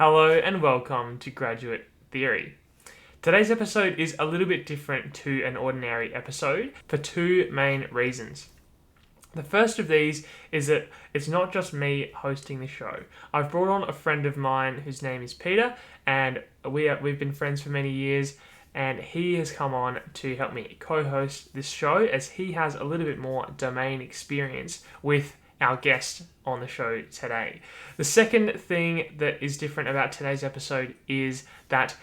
Hello and welcome to Graduate Theory. Today's episode is a little bit different to an ordinary episode for two main reasons. The first of these is that it's not just me hosting the show. I've brought on a friend of mine whose name is Peter, and we've been friends for many years, and he has come on to help me co-host this show as he has a little bit more domain experience with our guest on the show today. The second thing that is different about today's episode is that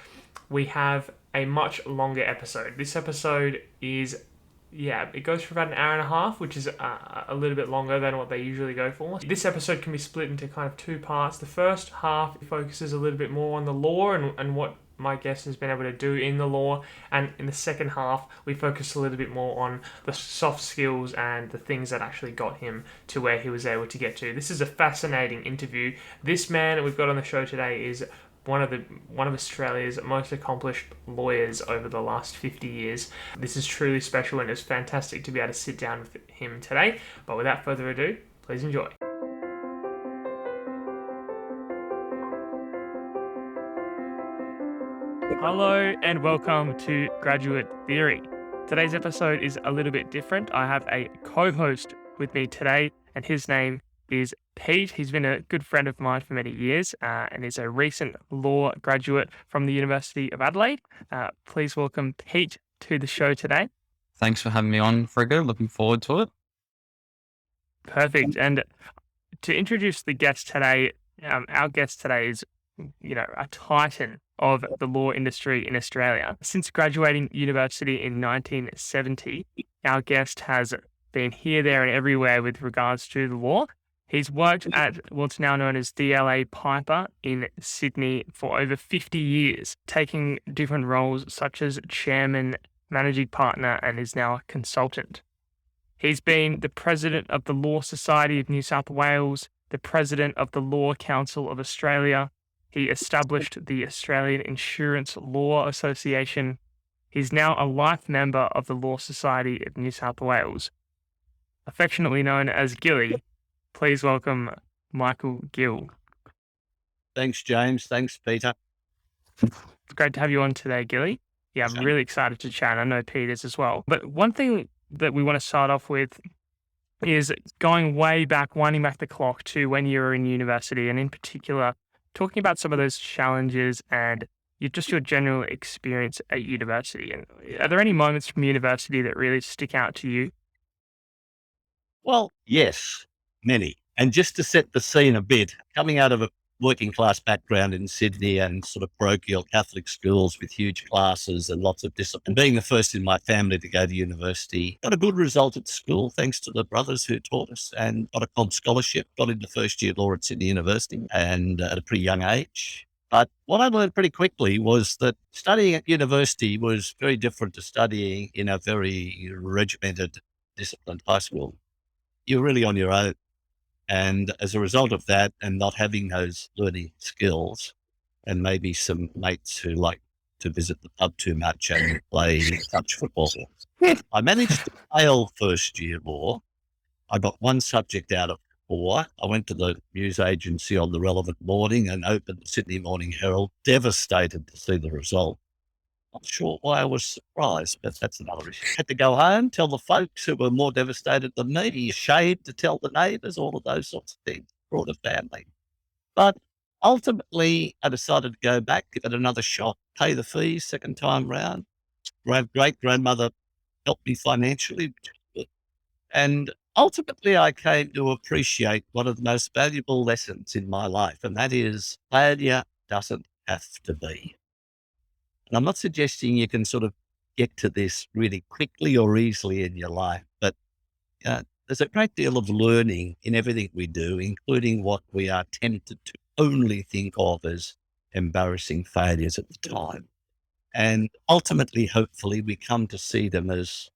we have a much longer episode. This episode is it goes for about an hour and a half, which is a little bit longer than what they usually go for. This episode can be split into kind of two parts. The first half focuses a little bit more on the law and what my guest has been able to do in the law, and in the second half we focus a little bit more on the soft skills and the things that actually got him to where he was able to get to. This is a fascinating interview. This man that we've got on the show today is one of Australia's most accomplished lawyers over the last 50 years. This is truly special, and it's fantastic to be able to sit down with him today. But without further ado, please enjoy. Hello and welcome to Graduate Theory. Today's episode is a little bit different. I have a co-host with me today, and his name is Pete. He's been a good friend of mine for many years and is a recent law graduate from the University of Adelaide. Please welcome Pete to the show today. Thanks for having me on, Frigga. Looking forward to it. Perfect. And to introduce the guest today, our guest today is, a titan of the law industry in Australia. Since graduating university in 1970, our guest has been here, there, and everywhere with regards to the law. He's worked at what's now known as DLA Piper in Sydney for over 50 years, taking different roles such as chairman, managing partner, and is now a consultant. He's been the president of the Law Society of New South Wales, the president of the Law Council of Australia. He established the Australian Insurance Law Association. He's now a life member of the Law Society of New South Wales. Affectionately known as Gilly, please welcome Michael Gill. Thanks, James. Thanks, Peter. It's great to have you on today, Gilly. Yeah, I'm really excited to chat. I know Pete is as well. But one thing that we want to start off with is going way back, winding back the clock to when you were in university, and in particular, talking about some of those challenges and your general experience at university. And are there any moments from university that really stick out to you? Well, yes, many. And just to set the scene a bit, coming out of a working class background in Sydney and sort of parochial Catholic schools with huge classes and lots of discipline, being the first in my family to go to university, got a good result at school thanks to the brothers who taught us, and got a comp scholarship, got into first year law at Sydney University and at a pretty young age. But what I learned pretty quickly was that studying at university was very different to studying in a very regimented, disciplined high school. You're really on your own. And as a result of that, and not having those learning skills, and maybe some mates who like to visit the pub too much and play touch football, I managed to fail first year law. I got one subject out of 4. I went to the news agency on the relevant morning and opened the Sydney Morning Herald, devastated to see the result. Not sure why I was surprised, but that's another issue. Had to go home, tell the folks who were more devastated than me, ashamed to tell the neighbours, all of those sorts of things, brought a family. But ultimately, I decided to go back, give it another shot, pay the fees second time round. Great-grandmother helped me financially. And ultimately, I came to appreciate one of the most valuable lessons in my life, and that is failure doesn't have to be. And I'm not suggesting you can sort of get to this really quickly or easily in your life, but there's a great deal of learning in everything we do, including what we are tempted to only think of as embarrassing failures at the time. And ultimately, hopefully, we come to see them as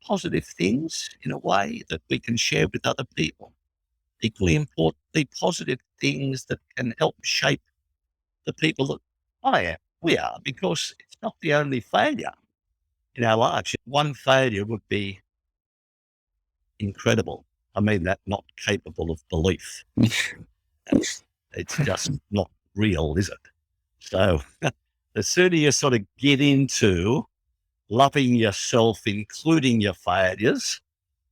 positive things in a way that we can share with other people. Equally importantly, positive things that can help shape the people that we are, because it's not the only failure in our lives. One failure would be incredible. I mean that not capable of belief. It's just not real, is it? So the sooner you sort of get into loving yourself, including your failures,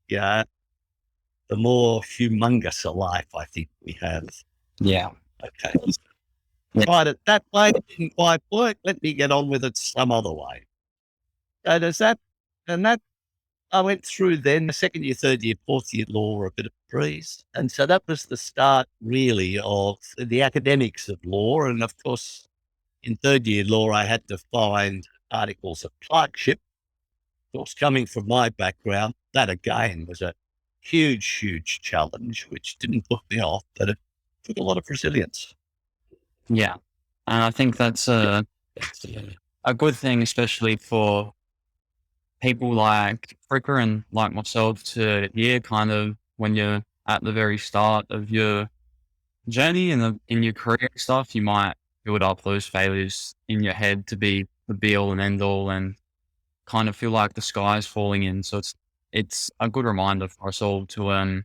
yeah, the more humongous a life I think we have. Yeah. Okay. Tried it that way, it didn't quite work. Let me get on with it some other way. So there's that, and that I went through then the second year, third year, fourth year law were a bit of a breeze. And so that was the start really of the academics of law. And of course, in third year law, I had to find articles of clerkship. Of course, coming from my background, that again was a huge, huge challenge, which didn't put me off, but it took a lot of resilience. Yeah. And I think that's a good thing, especially for people like Fricker and like myself to hear kind of when you're at the very start of your journey and in your career and stuff, you might build up those failures in your head to be the be all and end all and kind of feel like the sky is falling in. So it's a good reminder for us all to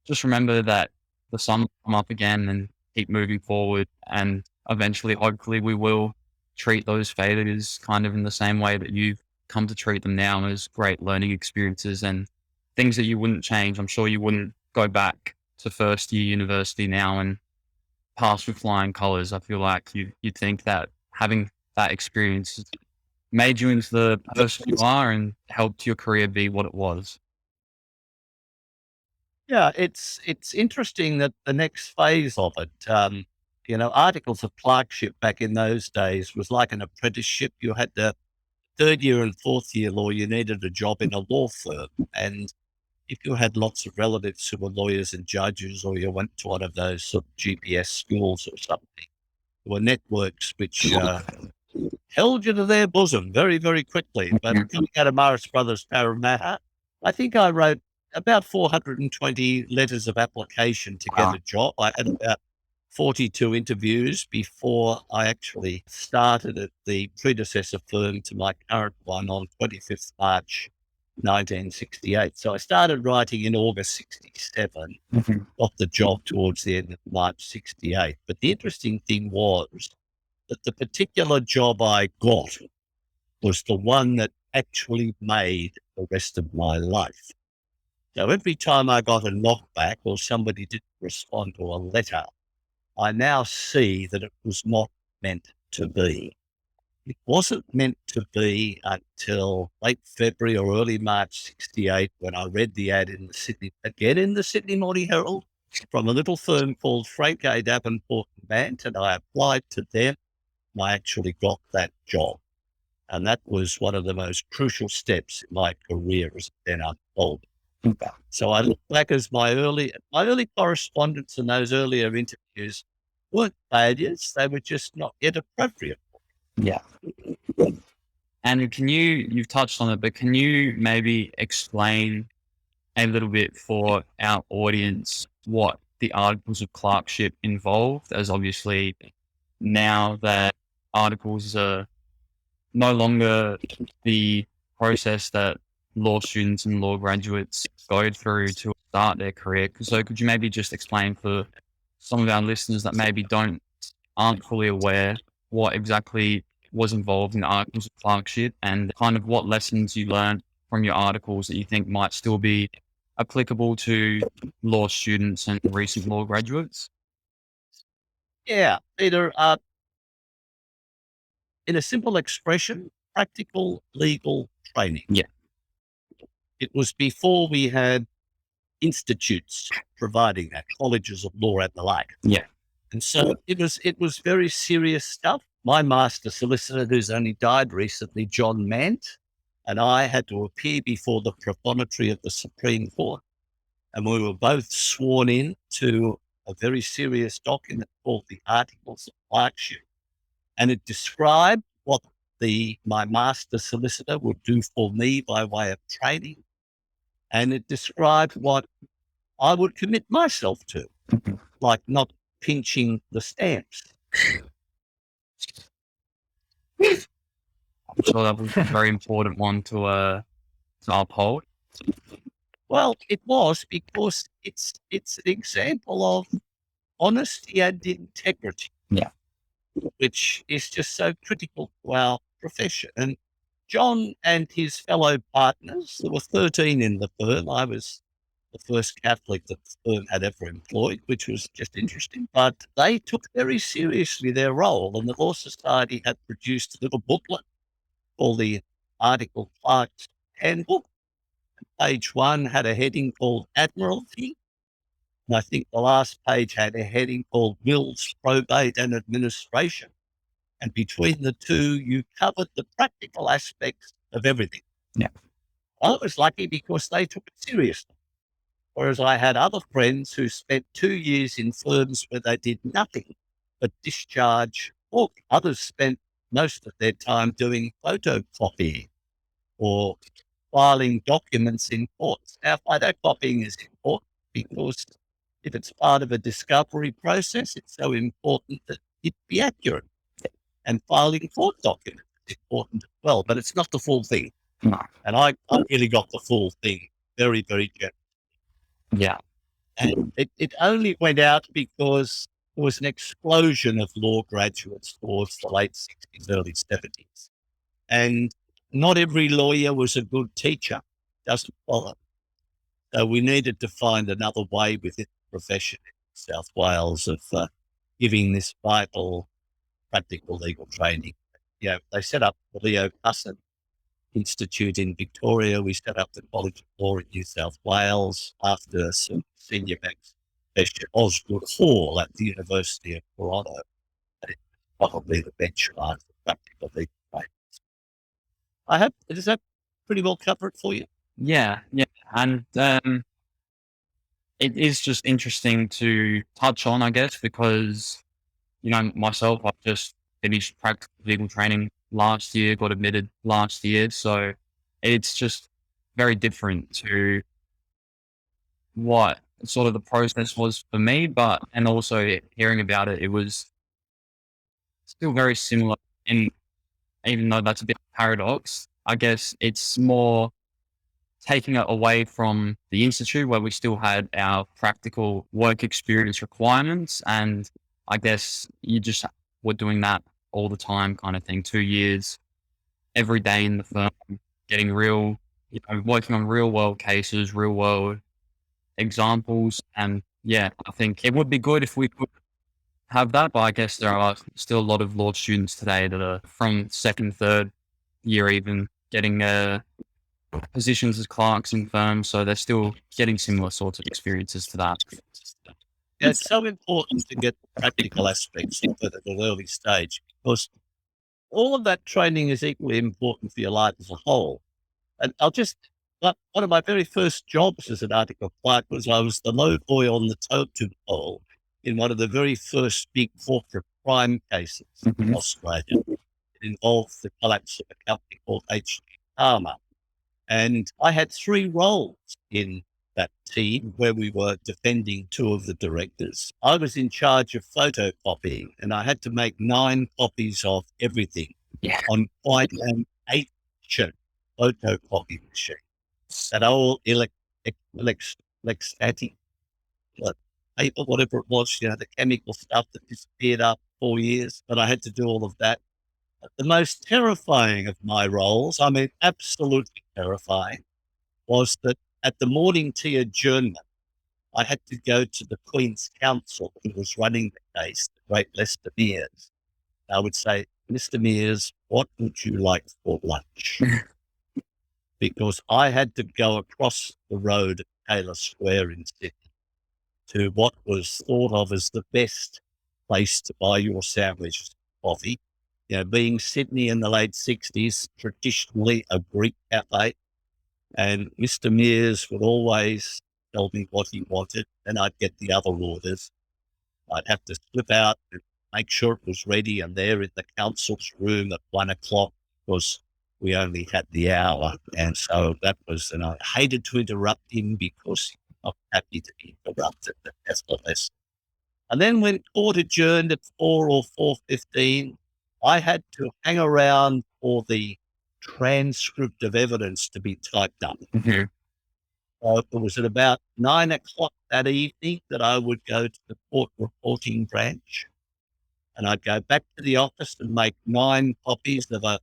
just remember that the sun will come up again and keep moving forward. And eventually, hopefully, we will treat those failures kind of in the same way that you've come to treat them now as great learning experiences and things that you wouldn't change. I'm sure you wouldn't go back to first year university now and pass with flying colors. I feel like you'd think that having that experience made you into the person you are and helped your career be what it was. Yeah, it's interesting that the next phase of it, articles of clerkship back in those days was like an apprenticeship. You had the third year and fourth year law, you needed a job in a law firm. And if you had lots of relatives who were lawyers and judges, or you went to one of those sort of GPS schools or something, there were networks which held you to their bosom very, very quickly. But coming out of Morris Brothers Parramatta, I think I wrote about 420 letters of application to get a job. I had about 42 interviews before I actually started at the predecessor firm to my current one on 25th March 1968. So I started writing in August 67, got the job towards the end of March 68. But the interesting thing was that the particular job I got was the one that actually made the rest of my life. So every time I got a knockback or somebody didn't respond to a letter, I now see that it was not meant to be. It wasn't meant to be until late February or early March 68 when I read the ad in the Sydney Morning Herald from a little firm called Frank A. Davenport and Bant, and I applied to them. And I actually got that job. And that was one of the most crucial steps in my career as it then unfolded. So I look back as my early correspondence and those earlier interviews weren't failures. They were just not yet appropriate. Yeah. And you've touched on it, but can you maybe explain a little bit for our audience what the articles of clerkship involved, as obviously now that articles are no longer the process that law students and law graduates go through to start their career. So could you maybe just explain for some of our listeners that maybe aren't fully aware what exactly was involved in the articles of clerkship and kind of what lessons you learned from your articles that you think might still be applicable to law students and recent law graduates? Yeah, Peter, in a simple expression, practical legal training. Yeah. It was before we had institutes providing that, colleges of law and the like. Yeah. And so it was very serious stuff. My master solicitor, who's only died recently, John Mant, and I had to appear before the proprietary of the Supreme Court. And we were both sworn in to a very serious document called the Articles of Clerkship. And it described what my master solicitor would do for me by way of training. And it described what I would commit myself to, like not pinching the stamps. I'm sure that was a very important one to uphold. Well, it was because it's an example of honesty and integrity. Yeah. Which is just so critical to our profession. And John and his fellow partners, there were 13 in the firm. I was the first Catholic that the firm had ever employed, which was just interesting. But they took very seriously their role, and the Law Society had produced a little booklet called the Article Clerk's Handbook. Page 1 had a heading called Admiralty, and I think the last page had a heading called Wills, Probate and Administration. And between the two, you covered the practical aspects of everything. Yeah. I was lucky because they took it seriously. Whereas I had other friends who spent 2 years in firms where they did nothing but discharge work. Others spent most of their time doing photocopying or filing documents in courts. Now, photocopying is important because if it's part of a discovery process, it's so important that it be accurate. And filing court documents is important as well, but it's not the full thing. No. And I really got the full thing very, very generally. Yeah. And it only went out because there was an explosion of law graduates towards the late 60s, early 70s. And not every lawyer was a good teacher. Doesn't follow. So we needed to find another way within the profession in South Wales of giving this vital practical legal training. You know, they set up the Leo Cusson Institute in Victoria. We set up the College of Law in New South Wales after some senior banks, Professor Osgood Hall at the University of Toronto. And it's probably the benchmark for practical legal training. Does that pretty well cover it for you? Yeah. And it is just interesting to touch on, I guess, because, myself, I've just finished practical legal training last year, got admitted last year. So it's just very different to what sort of the process was for me, and also hearing about it, it was still very similar. And even though that's a bit of a paradox, I guess it's more taking it away from the institute where we still had our practical work experience requirements. And I guess you just were doing that all the time kind of thing, 2 years, every day in the firm, getting working on real world cases, real world examples. And yeah, I think it would be good if we could have that, but I guess there are still a lot of law students today that are from second, third year even getting positions as clerks in firms, so they're still getting similar sorts of experiences to that. Yeah, it's so important to get the practical aspects of it at an early stage because all of that training is equally important for your life as a whole. And one of my very first jobs as an article clerk was I was the low boy on the totem pole in one of the very first big corporate crime cases in Australia. It involved the collapse of a company called H. Palmer. And I had 3 roles in that team where we were defending 2 of the directors. I was in charge of photocopying and I had to make 9 copies of everything on quite an ancient photocopy machine. That old electrostatic paper, whatever it was, the chemical stuff that disappeared after 4 years. But I had to do all of that. The most terrifying of my roles, absolutely terrifying, was that at the morning tea adjournment, I had to go to the Queen's Counsel who was running the case, the great Lester Mears. I would say, Mr. Mears, what would you like for lunch? Because I had to go across the road at Taylor Square in Sydney to what was thought of as the best place to buy your sandwich coffee. Being Sydney in the late 60s, traditionally a Greek cafe. And Mr. Mears would always tell me what he wanted, and I'd get the other orders. I'd have to slip out and make sure it was ready and there in the council's room at 1 o'clock because we only had the hour. And so and I hated to interrupt him because he was not happy to be interrupted, but nevertheless. And then when court adjourned at 4 or 4:15, I had to hang around for the transcript of evidence to be typed up. It was at about 9 o'clock that evening that I would go to the court reporting branch, and I'd go back to the office and make 9 copies of a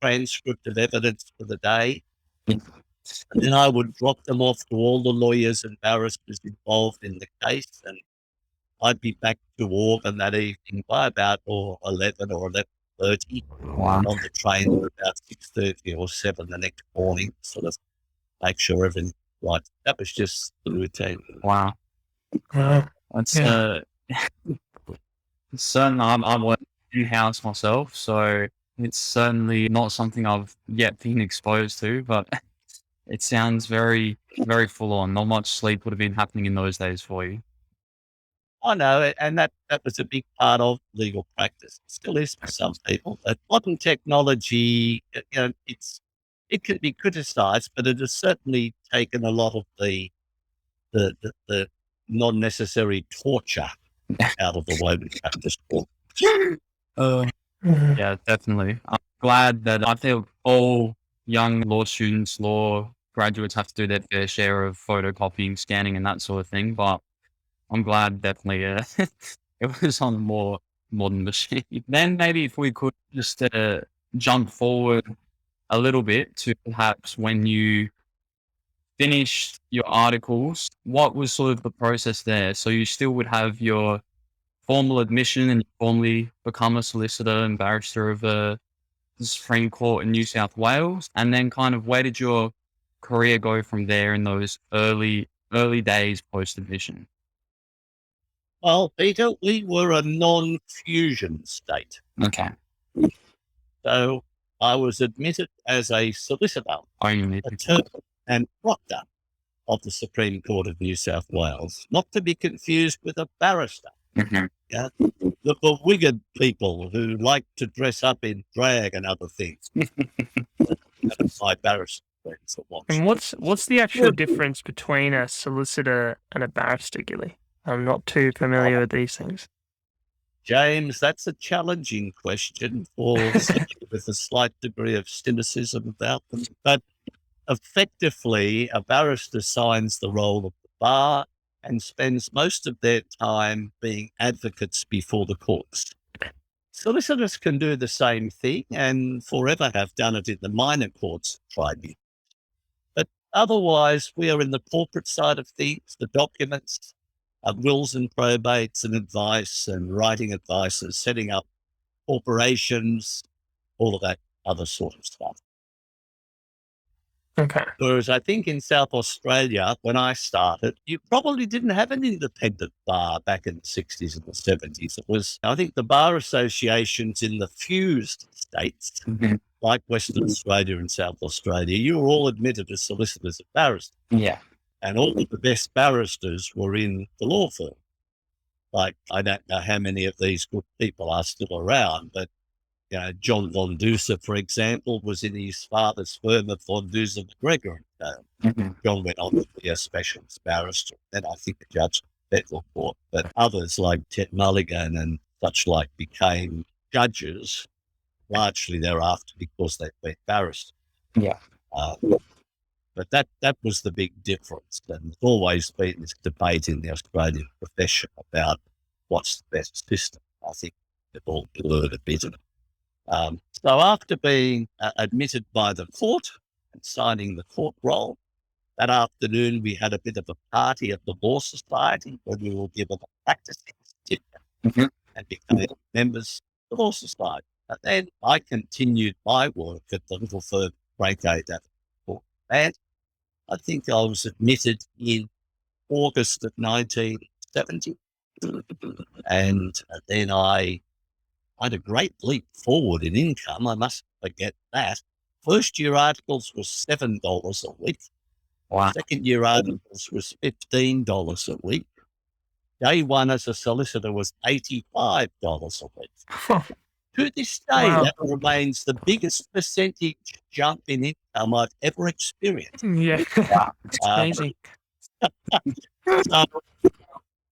transcript of evidence for the day. And then I would drop them off to all the lawyers and barristers involved in the case, and I'd be back to Auburn that evening by about 11 or 11:30. Wow. On the train at about 6:30 or 7 the next morning, sort of make sure everything right. That was just the routine. Wow. Wow. That's Yeah. certainly, I'm working in-house myself, so it's certainly not something I've yet been exposed to, but it sounds very, very full on. Not much sleep would have been happening in those days for you. I know, and that was a big part of legal practice. It still is for some people. But modern technology, it can be criticised, but it has certainly taken a lot of the non-necessary torture out of the way we practice law. Mhm. Yeah, definitely. I'm glad that I think all young law students, law graduates have to do their fair share of photocopying, scanning, and that sort of thing. But I'm glad definitely it was on a more modern machine. Then maybe if we could just jump forward a little bit to perhaps when you finished your articles, what was sort of the process there? So you still would have your formal admission and formally become a solicitor and barrister of the Supreme Court in New South Wales, and then kind of where did your career go from there in those early days post admission? Well, Peter, we were a non-fusion state. Okay. So I was admitted as a solicitor, Only. attorney, and proctor of the Supreme Court of New South Wales, not to be confused with a barrister. Mhm. Yeah, the bewiggered people who like to dress up in drag and other things. My barrister friends that watch. And what's the actual difference between a solicitor and a barrister, Gilly? I'm not too familiar with these things. James, that's a challenging question for someone with a slight degree of cynicism about them. But effectively, a barrister signs the roll of the bar and spends most of their time being advocates before the courts. Solicitors can do the same thing and forever have done it in the minor courts tribunal. But otherwise, we are in the corporate side of things, the documents, wills and probates and advice and writing advices, setting up corporations, all of that other sort of stuff. Okay. Whereas I think in South Australia, when I started, you probably didn't have an independent bar back in the 60s and the 70s. It was, I think, the bar associations in the fused states, Mhm. like Western Australia and South Australia, you were all admitted as solicitors and barristers. Yeah. And all of the best barristers were in the law firm. Like, I don't know how many of these good people are still around, but John Von Duser, for example, was in his father's firm of Von Duser McGregor. Mhm. John went on to be a specialist barrister, and I think a judge in the federal court. But others like Ted Mulligan and such like became judges largely thereafter because they've been barristers. Yeah. But that was the big difference. And there's always been this debate in the Australian profession about what's the best system. I think they've all blurred a bit. So after being admitted by the court and signing the court roll, that afternoon we had a bit of a party at the Law Society where we were given a practicing certificate Mhm. and became members of the Law Society. And then I continued my work at the little firm Breakgate at the court. And I think I was admitted in August of 1970. And then I had a great leap forward in income. I mustn't forget that. First year articles was $7 a week. Wow. Second year articles was $15 a week. Day one as a solicitor was $85 a week. To this day, Wow. that remains the biggest percentage jump in income I've ever experienced. Yeah. It's crazy. So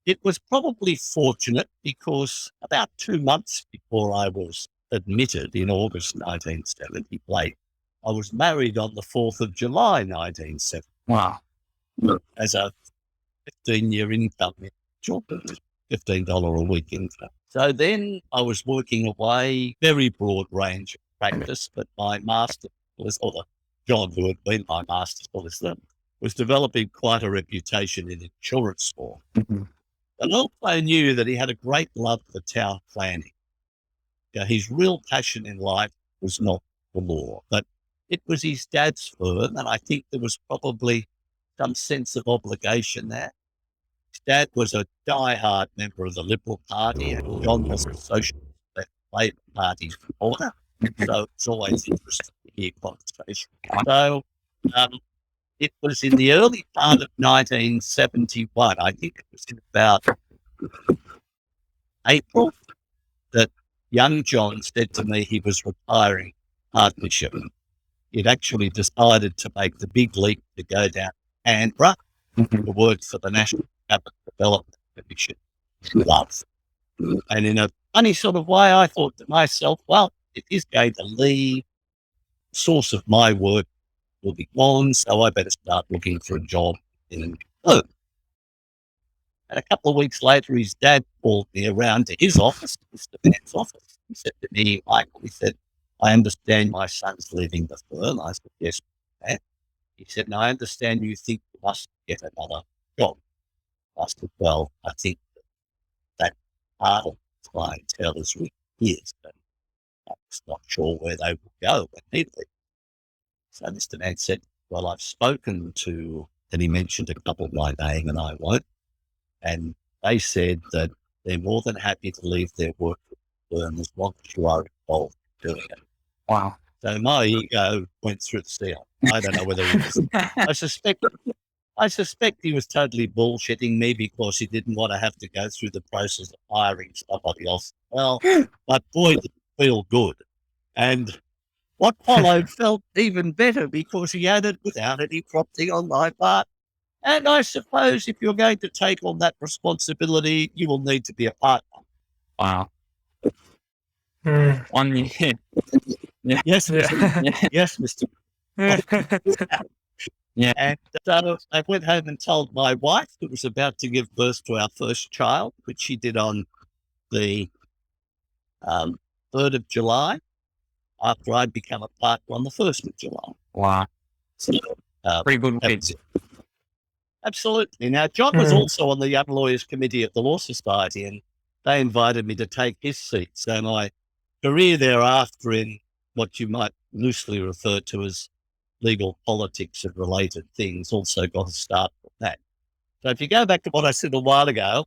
it was probably fortunate because about 2 months before I was admitted in August 1970, I was married on the 4th of July 1970. Wow. as a 15-year income, $15 a week income. So then I was working away, very broad range of practice, but my master was, or John, who had been my master solicitor, was developing quite a reputation in insurance law. And also knew that he had a great love for town planning. His real passion in life was not the law, but it was his dad's firm, and I think there was probably some sense of obligation there. His dad was a die-hard member of the Liberal Party, and John was a socialist Labour Party supporter. So it's always interesting to hear conversation. So it was in the early part of 1971, I think it was in about April, that young John said to me he was retiring partnership. He'd actually decided to make the big leap to go down to Canberra to work for the National Capital Development Commission. Love. And in a funny sort of way, I thought to myself, well, if he's going to leave, the source of my work will be gone, so I better start looking for a job in Perth. And a couple of weeks later, his dad called me around to his office, Mr. Man's office. He said to me, Michael, he said, I understand my son's leaving the firm. I said, yes, Dad. He said, now I understand you think you must get another job. I said, well, I think that part of the clientele is really his, but I'm just not sure where they will go when he leaves. So Mr. Man said, well, I've spoken to, and he mentioned a couple by name, and I won't. And they said that they're more than happy to leave their work at the firm as long as you are involved in doing it. Wow. So my ego went through the ceiling. I don't know whether he was, I suspect he was totally bullshitting me because he didn't want to have to go through the process of hiring somebody else. Well, but boy, did it feel good. And what followed felt even better because he added, without any prompting on my part, and I suppose if you're going to take on that responsibility, you will need to be a partner. Wow. Mm. 1 year. Yeah. Yes, Mr. Yeah. Yes, Mr. Yeah. And so I went home and told my wife, who was about to give birth to our first child, which she did on the 3rd of July, after I'd become a partner on the 1st of July. Wow. So, Pretty good that week. was it. Absolutely. Now, John was also on the Young Lawyers Committee at the Law Society, and they invited me to take his seat. So my career thereafter in what you might loosely refer to as legal politics and related things also got a start from that. So if you go back to what I said a while ago,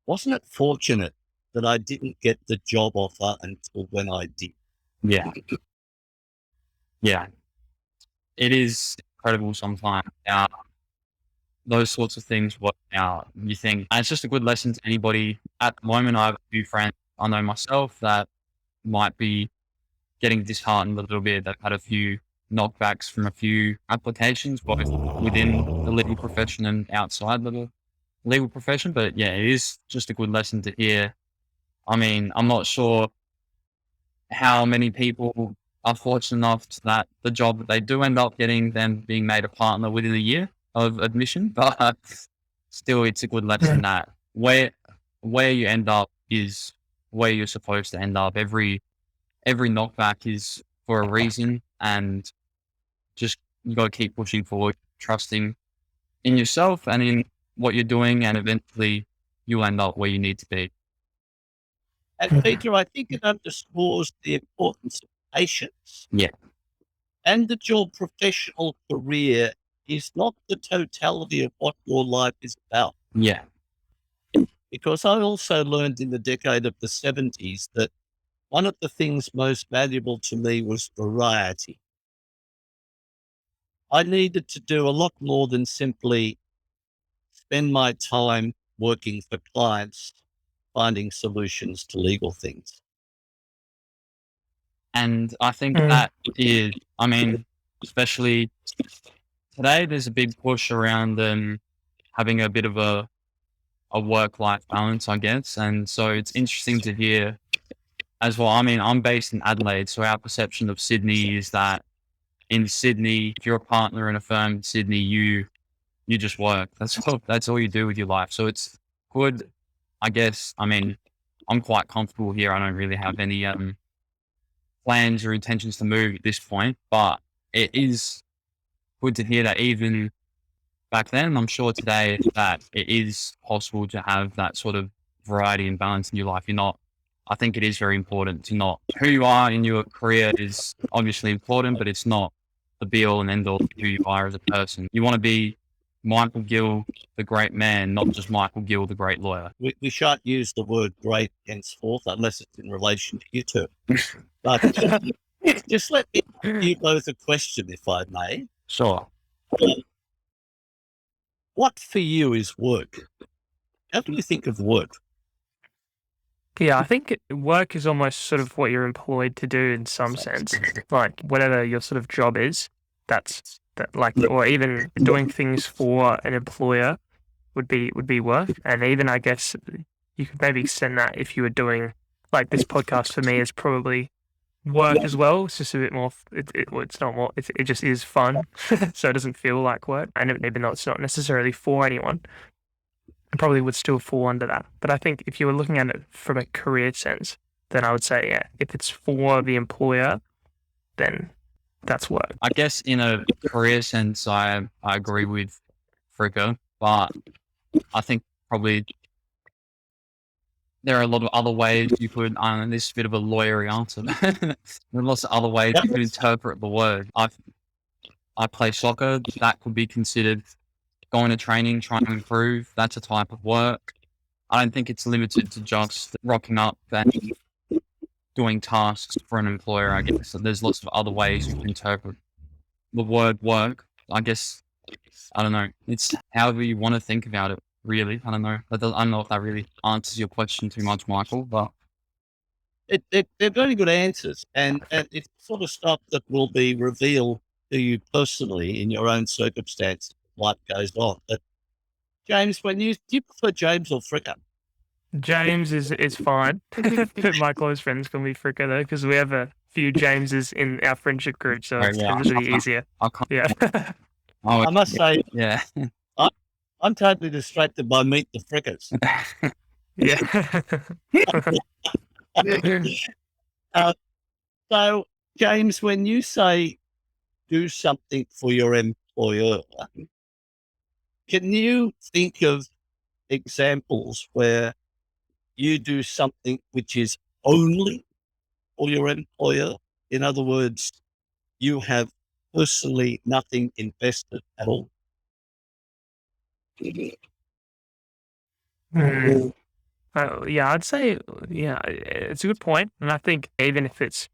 wasn't it fortunate that I didn't get the job offer until when I did? Yeah. Yeah. It is incredible sometimes. Those sorts of things work out. You think, and it's just a good lesson to anybody. At the moment, I have a few friends I know myself that might be getting disheartened a little bit. They've had a few knockbacks from a few applications, both within the legal profession and outside the legal profession. But yeah, it is just a good lesson to hear. I mean, I'm not sure how many people are fortunate enough that the job that they do end up getting, then being made a partner within a year of admission, but still, it's a good lesson that where you end up is where you're supposed to end up. Every knockback is for a reason, and just you got to keep pushing forward, trusting in yourself and in what you're doing, and eventually you'll end up where you need to be. And Peter, I think it underscores the importance of patience. Yeah. And that your professional career is not the totality of what your life is about. Yeah. Because I also learned in the decade of the 70s that one of the things most valuable to me was variety. I needed to do a lot more than simply spend my time working for clients, finding solutions to legal things. And I think that is, I mean, especially today, there's a big push around having a bit of a work-life balance, I guess. And so it's interesting to hear as well. I mean, I'm based in Adelaide, so our perception of Sydney is that in Sydney, if you're a partner in a firm in Sydney, you you just work. That's all you do with your life. So it's good, I guess. I mean, I'm quite comfortable here. I don't really have any plans or intentions to move at this point, but it is good to hear that even back then, I'm sure today, that it is possible to have that sort of variety and balance in your life. I think it is very important to not, who you are in your career is obviously important, but it's not the be all and end all of who you are as a person. You want to be Michael Gill, the great man, not just Michael Gill, the great lawyer. We shan't use the word great henceforth unless it's in relation to you two. But just let me ask you both a question, if I may. Sure. What for you is work? How do you think of work? Yeah, I think work is almost sort of what you're employed to do in some sense. Like whatever your sort of job is, that's that like, or even doing things for an employer would be work. And even I guess you could maybe extend that if you were doing like this podcast for me is probably work as well. It's just a bit more. Well, it's not more. It just is fun, so it doesn't feel like work. And even though it's not necessarily for anyone, it probably would still fall under that. But I think if you were looking at it from a career sense, then I would say, yeah, if it's for the employer, then that's work. I guess in a career sense, I agree with Fricka, but I think probably there are a lot of other ways you could, this is a bit of a lawyery answer. There are lots of other ways you could interpret the word. I play soccer. That could be considered going to training, trying to improve. That's a type of work. I don't think it's limited to just rocking up and doing tasks for an employer, I guess. So there's lots of other ways you can interpret the word work. I guess, I don't know. It's however you want to think about it, really. I don't know. I don't know if that really answers your question too much, Michael, but They're very good answers, and it's sort of stuff that will be revealed to you personally in your own circumstance. Life goes on. But James, do you prefer James or Fricka? James is fine. But my close friends call me Fricka though, because we have a few Jameses in our friendship group, so it's usually easier. Yeah. I must say, yeah. I'm totally distracted by Meet the Frickas. Yeah. So, James, when you say do something for your employer, can you think of examples where you do something which is only for your employer? In other words, you have personally nothing invested at all. Yeah, I'd say, yeah, it's a good point. And I think even if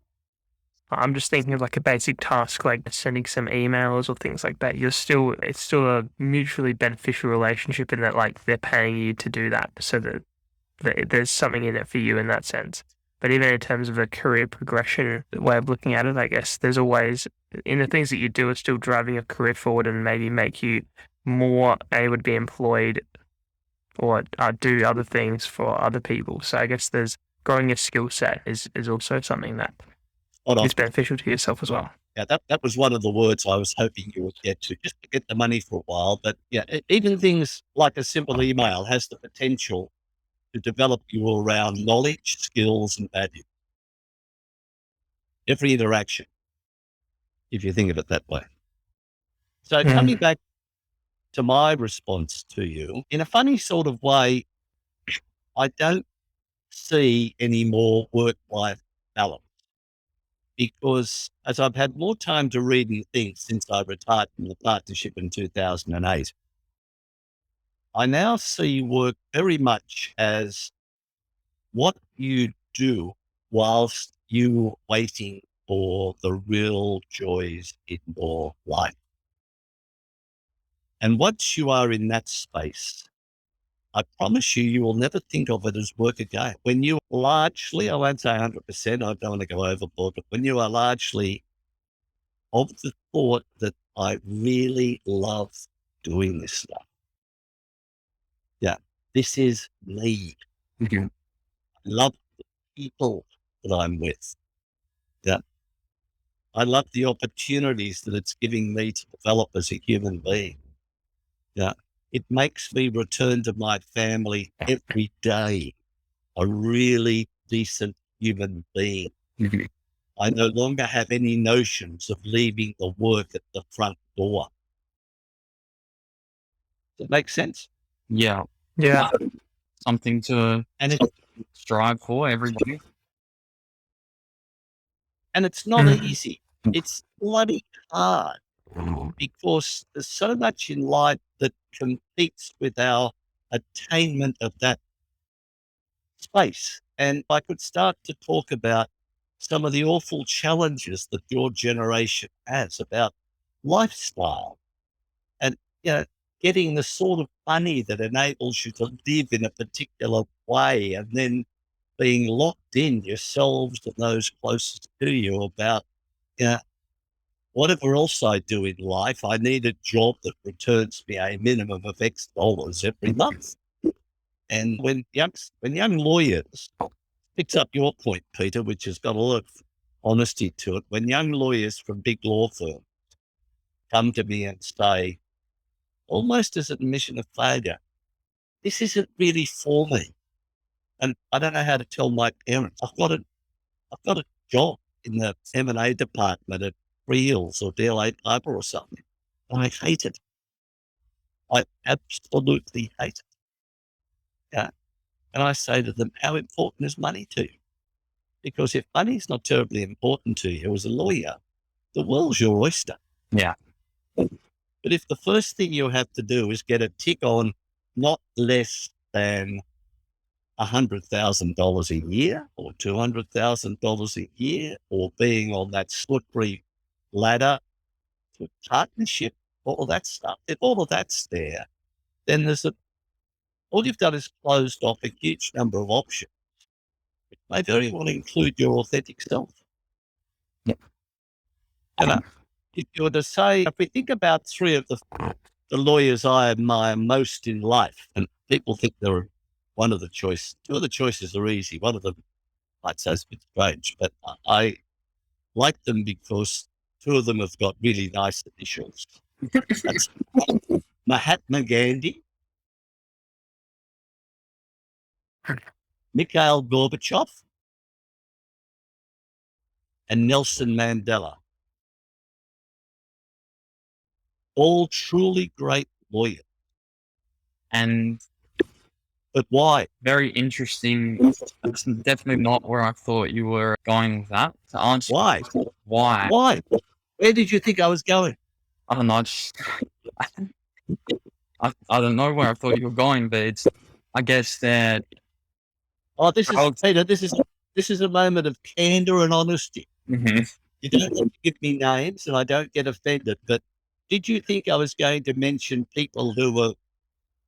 I'm just thinking of like a basic task, like sending some emails or things like that, it's still a mutually beneficial relationship in that like they're paying you to do that, so that there's something in it for you in that sense. But even in terms of a career progression way of looking at it, I guess there's always, in the things that you do, are still driving your career forward and maybe make you more able to be employed or do other things for other people. So I guess there's growing your skill set is also something that is beneficial to yourself as well. Yeah, that was one of the words I was hoping you would get to, just to get the money for a while. But yeah, even things like a simple email has the potential to develop you around knowledge, skills, and value. Every interaction, if you think of it that way. So coming back to my response to you, in a funny sort of way, I don't see any more work-life balance, because as I've had more time to read and think since I retired from the partnership in 2008, I now see work very much as what you do whilst you waiting for the real joys in your life. And once you are in that space, I promise you, you will never think of it as work again. When you largely, I won't say 100%, I don't want to go overboard, but when you are largely of the thought that I really love doing this stuff. Yeah, this is me. I love the people that I'm with. Yeah. I love the opportunities that it's giving me to develop as a human being. Yeah. It makes me return to my family every day, a really decent human being. I no longer have any notions of leaving the work at the front door. Does that make sense? Yeah. Yeah. Something to And it's strive for every day. not Mm. easy. It's bloody hard because there's so much in life that competes with our attainment of that space. And I could start to talk about some of the awful challenges that your generation has about lifestyle and, getting the sort of money that enables you to live in a particular way, and then being locked in yourselves and those closest to you about, whatever else I do in life, I need a job that returns me a minimum of X dollars every month. And when young lawyers, picks up your point, Peter, which has got a lot of honesty to it, when young lawyers from big law firms come to me and say, almost as an admission of failure, this isn't really for me. And I don't know how to tell my parents. I've got a job in the M&A department at Hills or DLA Piper or something. And I hate it. I absolutely hate it. Yeah. And I say to them, how important is money to you? Because if money is not terribly important to you as a lawyer, the world's your oyster. Yeah. But if the first thing you have to do is get a tick on not less than $100,000 a year or $200,000 a year, or being on that slippery ladder to partnership, all that stuff, if all of that's there, then all you've done is closed off a huge number of options, which may very well include your authentic self. Yeah. If you were to say, if we think about three of the lawyers I admire most in life, and people think they're one of the choice, two of the choices are easy. One of them might say it's a bit strange, but I like them because two of them have got really nice initials. That's Mahatma Gandhi, Mikhail Gorbachev, and Nelson Mandela. All truly great lawyers. And But why? very interesting. That's definitely not where I thought you were going with that. To answer Why? why, Why? Where did you think I was going? I don't know. I don't know where I thought you were going, but I guess that. Oh, Peter. This is a moment of candor and honesty. Mm-hmm. You don't have to give me names, and I don't get offended. But did you think I was going to mention people who were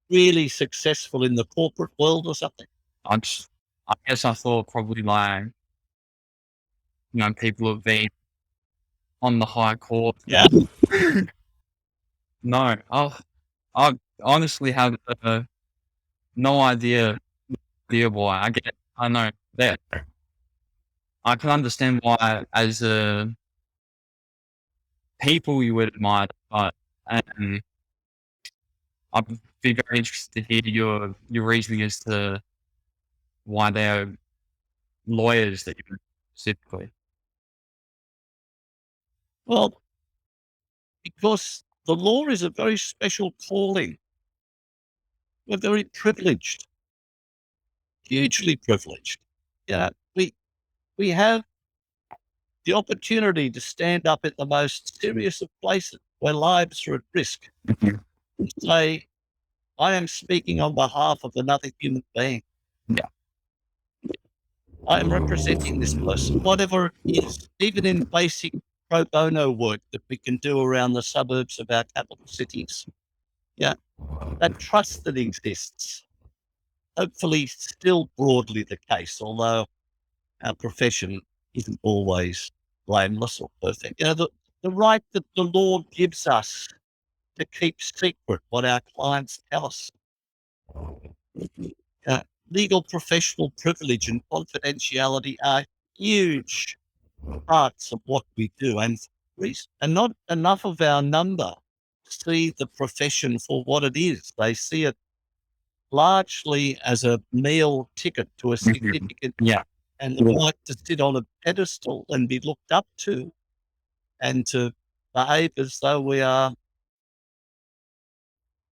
really successful in the corporate world or something? I guess I thought probably like, people have been on the high court. Yeah. No, I honestly have no idea why. I know that I can understand why as people you would admire, but I'd be very interested to hear your reasoning as to why they're lawyers that you specifically. Well, because the law is a very special calling. We're very privileged, hugely privileged. Yeah, we have the opportunity to stand up at the most serious of places where lives are at risk Mhm. and say, I am speaking on behalf of another human being. Yeah. I am representing this person, whatever it is, even in basic pro bono work that we can do around the suburbs of our capital cities. Yeah, that trust that exists, hopefully still broadly the case, although our profession isn't always blameless or perfect. The right that the law gives us to keep secret what our clients tell us. Legal professional privilege and confidentiality are huge parts of what we do, and not enough of our number see the profession for what it is. They see it largely as a meal ticket to a significant and the right to sit on a pedestal and be looked up to and to behave as though we are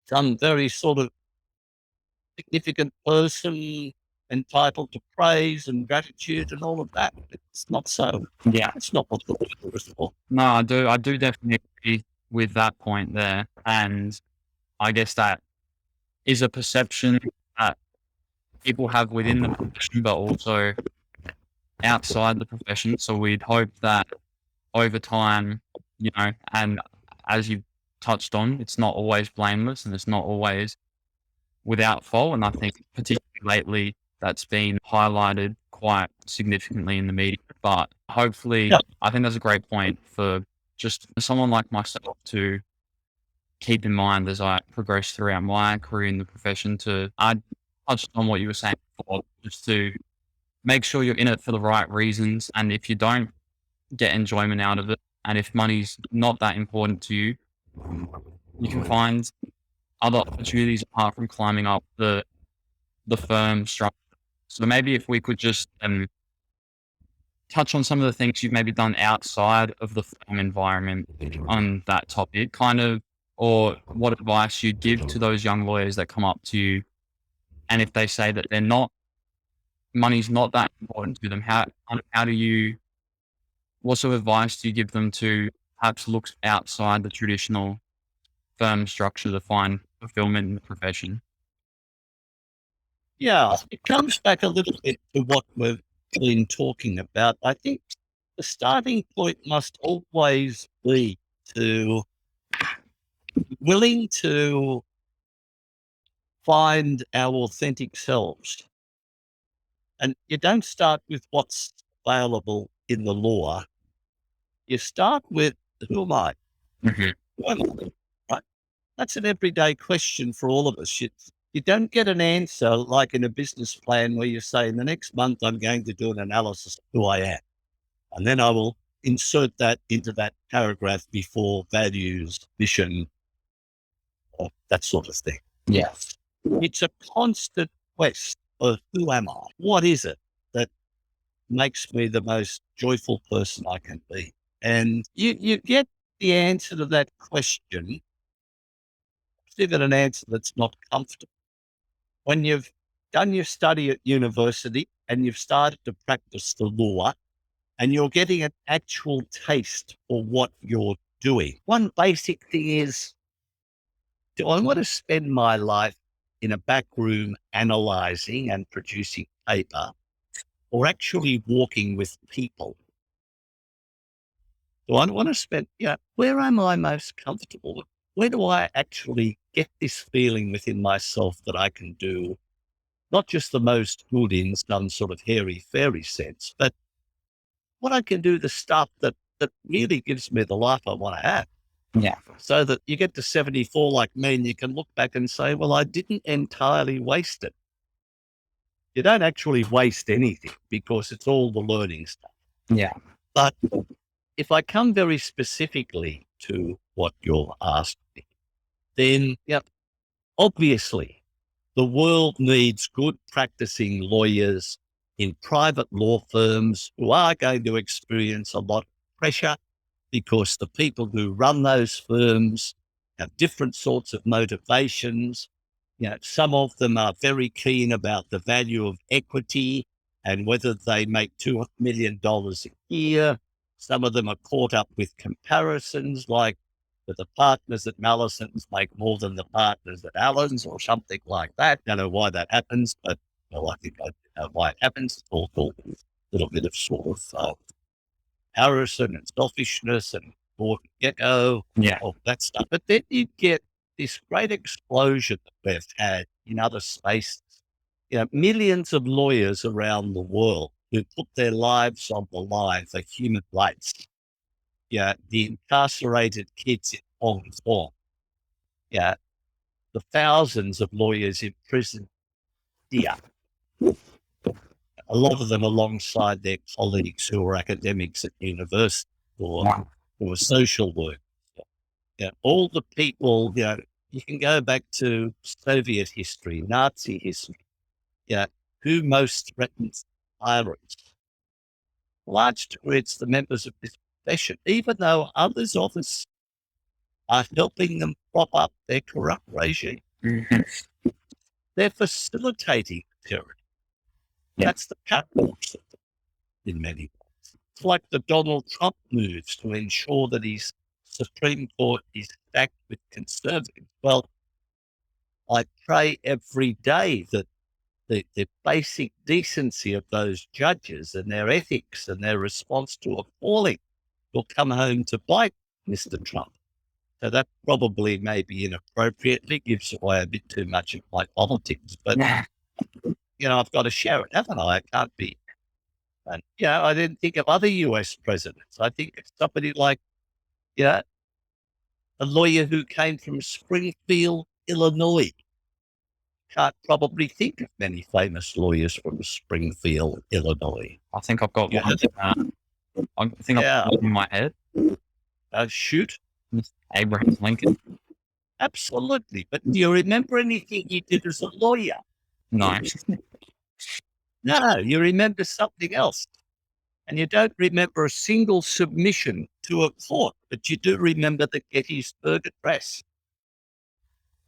some very sort of significant person entitled to praise and gratitude and all of that. It's not so. Yeah. It's not what the law is for. No, I do definitely agree with that point there. And I guess that is a perception that people have within the profession, but also outside the profession. So we'd hope that over time, and as you touched on, it's not always blameless and it's not always without fault. And I think particularly lately that's been highlighted quite significantly in the media. But hopefully, I think that's a great point for just someone like myself to keep in mind as I progress throughout my career in the profession. I touched on what you were saying before, just to make sure you're in it for the right reasons. And if you don't get enjoyment out of it, and if money's not that important to you, you can find other opportunities apart from climbing up the firm structure. So maybe if we could just touch on some of the things you've maybe done outside of the firm environment on that topic, or what advice you'd give to those young lawyers that come up to you, and if they say that money's not that important to them, what sort of advice do you give them to perhaps look outside the traditional firm structure to find fulfillment in the profession? Yeah, it comes back a little bit to what we've been talking about. I think the starting point must always be to willing to find our authentic selves. And you don't start with what's available in the law. You start with, who am I? Mhm. Who am I? Right? That's an everyday question for all of us. You don't get an answer like in a business plan where you say, in the next month, I'm going to do an analysis of who I am. And then I will insert that into that paragraph before values, mission, or that sort of thing. Yes. It's a constant quest of who am I? What is it that makes me the most joyful person I can be? And you get the answer to that question, even an answer that's not comfortable. When you've done your study at university and you've started to practice the law and you're getting an actual taste for what you're doing, one basic thing is, do I want to spend my life in a back room analyzing and producing paper, or actually walking with people? Do I want to spend, where am I most comfortable? Where do I actually get this feeling within myself that I can do not just the most good in some sort of hairy fairy sense, but what I can do, the stuff that really gives me the life I want to have. Yeah. So that you get to 74 like me and you can look back and say, well, I didn't entirely waste it. You don't actually waste anything because it's all the learning stuff. Yeah. But if I come very specifically to what you're asking, then, obviously the world needs good practicing lawyers in private law firms who are going to experience a lot of pressure because the people who run those firms have different sorts of motivations. Some of them are very keen about the value of equity and whether they make $2 million a year. Some of them are caught up with comparisons like that the partners at Mallison's make more than the partners at Allen's or something like that. Don't know why that happens, but I think I know why it happens. It's all called a little bit of sort of comparison and selfishness and gecko, all that stuff. But then you get this great explosion that we've had in other spaces. Millions of lawyers around the world who put their lives on the line for human rights. The incarcerated kids in Hong Kong. The thousands of lawyers in prison here. A lot of them alongside their colleagues who are academics at university or social work. all the people, you can go back to Soviet history, Nazi history, who most threatens tyrants. Large degree, it's the members of this profession, even though others of us are helping them prop up their corrupt regime. They're facilitating tyranny. That's the paradox in many ways. It's like the Donald Trump moves to ensure that his Supreme Court is stacked with conservatives. Well, I pray every day that the basic decency of those judges and their ethics and their response to appalling will come home to bite Mr. Trump. So that probably maybe inappropriately gives away a bit too much of my politics, but I've got to share it, haven't I? I can't be. And I didn't think of other US presidents. I think of somebody like, a lawyer who came from Springfield, Illinois. Can't probably think of many famous lawyers from Springfield, Illinois. I think I've got one. I think I've got one in my head. Shoot. Abraham Lincoln. Absolutely. But do you remember anything you did as a lawyer? No. No, you remember something else. And you don't remember a single submission to a court, but you do remember the Gettysburg Address.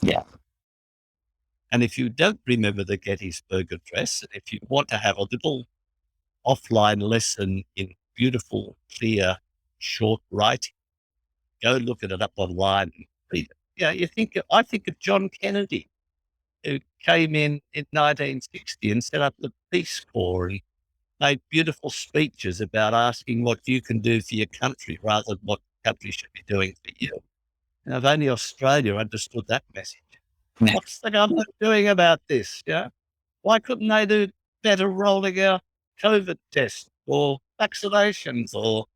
Yeah. And if you don't remember the Gettysburg Address, and if you want to have a little offline lesson in beautiful, clear, short writing, go look at it up online and read it. I think of John Kennedy, who came in 1960 and set up the Peace Corps and made beautiful speeches about asking what you can do for your country rather than what the country should be doing for you. And if only Australia understood that message. Yeah. What's the government doing about this? Why couldn't they do better rolling out COVID tests or vaccinations or,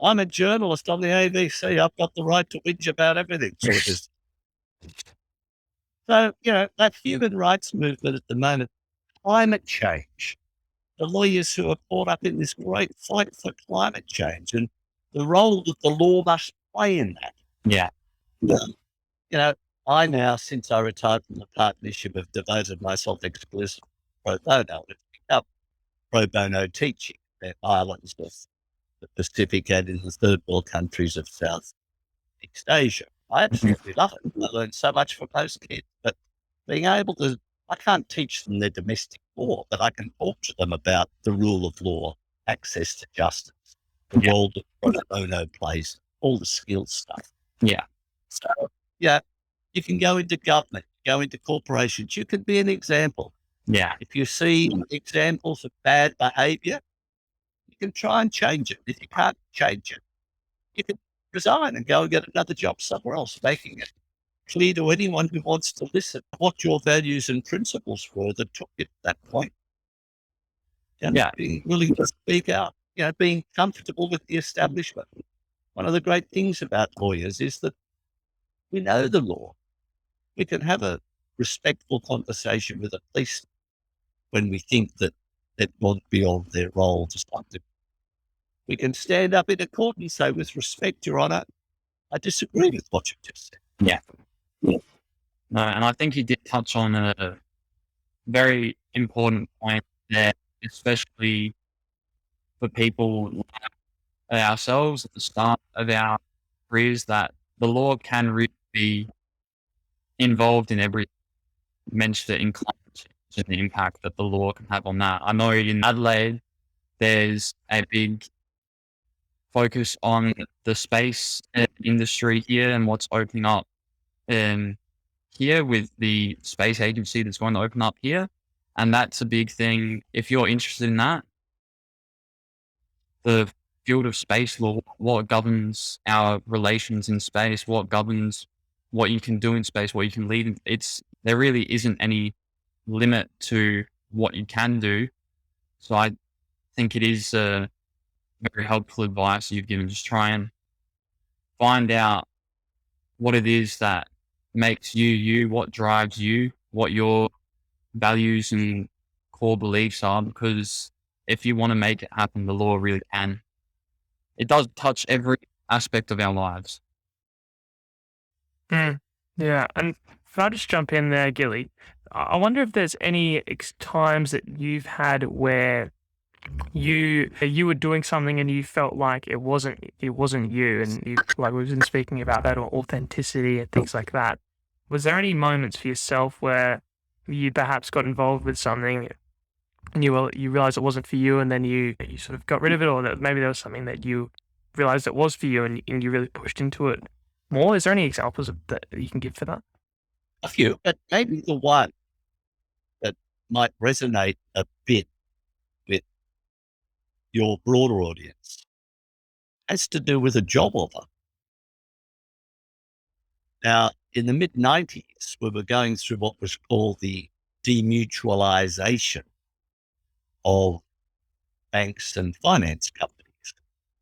I'm a journalist on the ABC. I've got the right to whinge about everything. So, that human rights movement at the moment, climate change, the lawyers who are caught up in this great fight for climate change and the role that the law must play in that. Yeah. I now, since I retired from the partnership, have devoted myself exclusively pro bono. It's become pro bono teaching in islands of the Pacific and in the third world countries of Southeast Asia. I absolutely love it. I learned so much from those kids, but being able to, I can't teach them their domestic law, but I can talk to them about the rule of law, access to justice, the role that pro bono plays, all the skills stuff. Yeah. So, you can go into government, go into corporations. You can be an example. Yeah. If you see examples of bad behavior, you can try and change it. If you can't change it, you can resign and go and get another job somewhere else, making it clear to anyone who wants to listen what your values and principles were that took you to that point. Being willing to speak out, being comfortable with the establishment. One of the great things about lawyers is that we know the law. We can have a respectful conversation with a police when we think that they've gone beyond their role to something. We can stand up in a court and say, with respect, Your Honour, I disagree with what you just said. Yeah. No, and I think you did touch on a very important point there, especially for people like ourselves at the start of our careers, that the law can really be involved in every mention in climate change and the impact that the law can have on that. I know in Adelaide, there's a big focus on the space industry here and what's opening up here with the space agency that's going to open up here. And that's a big thing. If you're interested in that, the field of space law, what governs our relations in space, what governs what you can do in space, what you can lead in, there really isn't any limit to what you can do. So I think it is very helpful advice you've given. Just try and find out what it is that makes you, what drives you, what your values and core beliefs are, because if you want to make it happen, the law really can. It does touch every aspect of our lives. Mm. Yeah, and if I just jump in there, Gilly, I wonder if there's any times that you've had where you were doing something and you felt like it wasn't you, and you, like we've been speaking about that, or authenticity and things like that. Was there any moments for yourself where you perhaps got involved with something and you realized it wasn't for you, and then you sort of got rid of it, or that maybe there was something that you realized it was for you, and you really pushed into it more? Is there any examples of that you can give for that? A few, but maybe the one that might resonate a bit with your broader audience has to do with a job offer. Now, in the mid-90s, we were going through what was called the demutualization of banks and finance companies.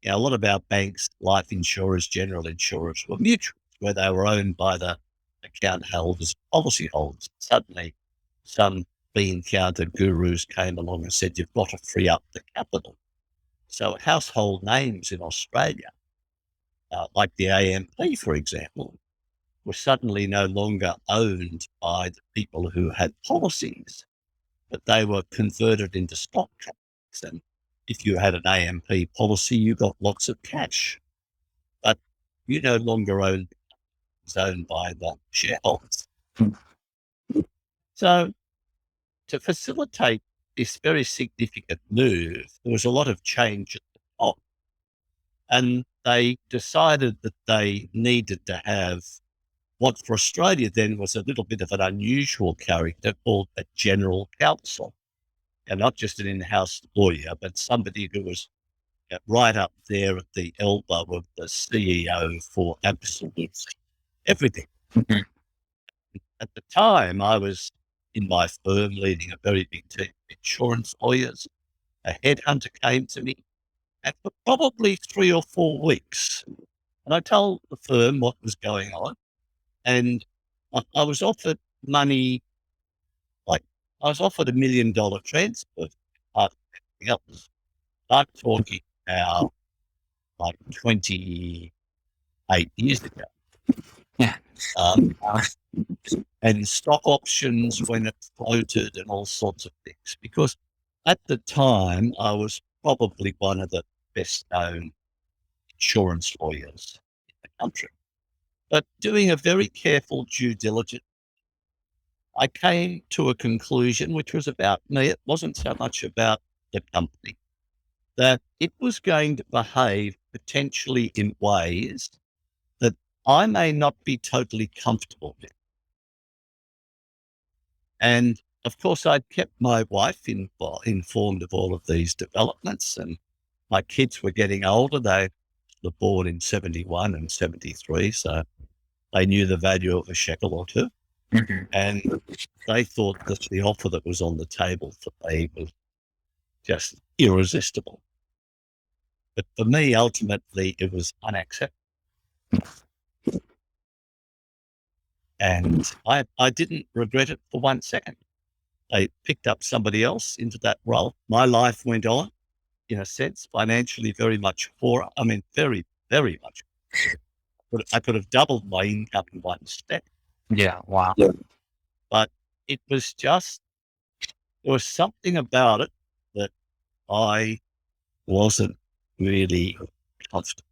A lot of our banks, life insurers, general insurers, were mutuals, where they were owned by the account holders, policy holders. Suddenly, some bean-counter gurus came along and said, you've got to free up the capital. So household names in Australia, like the AMP, for example, were suddenly no longer owned by the people who had policies, but they were converted into stock companies. And if you had an AMP policy, you got lots of cash, but you no longer owned by the shareholders. So to facilitate this very significant move, there was a lot of change at the top, and they decided that they needed to have what for Australia then was a little bit of an unusual character called a general counsel, and not just an in-house lawyer, but somebody who was right up there at the elbow of the CEO for absolutely everything. At the time, I was in my firm leading a very big team of insurance lawyers. A headhunter came to me, and for probably 3 or 4 weeks, and I told the firm what was going on, and I was offered money, like I was offered $1 million transfer. Everything else. I'm talking now like 28 years ago. Yeah. And stock options when it floated and all sorts of things. Because at the time, I was probably one of the best known insurance lawyers in the country. But doing a very careful due diligence, I came to a conclusion which was about me. It wasn't so much about the company, that it was going to behave potentially in ways that I may not be totally comfortable with. And of course, I'd kept my wife informed of all of these developments, and my kids were getting older. They were born in 71 and 73, so they knew the value of a shekel or two. Mm-hmm. And they thought that the offer that was on the table for me was just irresistible. But for me, ultimately, it was unacceptable. And I didn't regret it for 1 second. They picked up somebody else into that role. My life went on, in a sense, financially very much poorer. I mean, very, very much. But I could have doubled my income in 1 step. Yeah. Wow. But it was just, there was something about it that I wasn't really comfortable.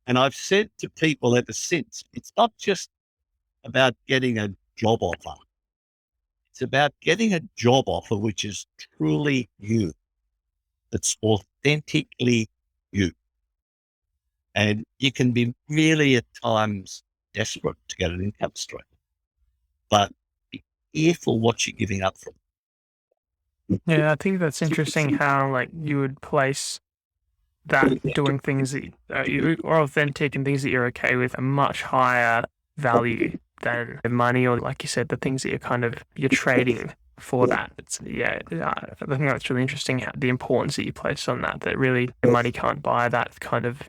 And I've said to people ever since, it's not just about getting a job offer. It's about getting a job offer which is truly you, that's authentically you. And you can be really at times desperate to get an income stream, but be careful what you're giving up for. Yeah, I think that's interesting how like you would place that doing things that you are authentic and things that you're okay with a much higher value than the money, or like you said, the things that you're trading for that. It's I think that's really interesting, how the importance that you place on that, that really the money can't buy that kind of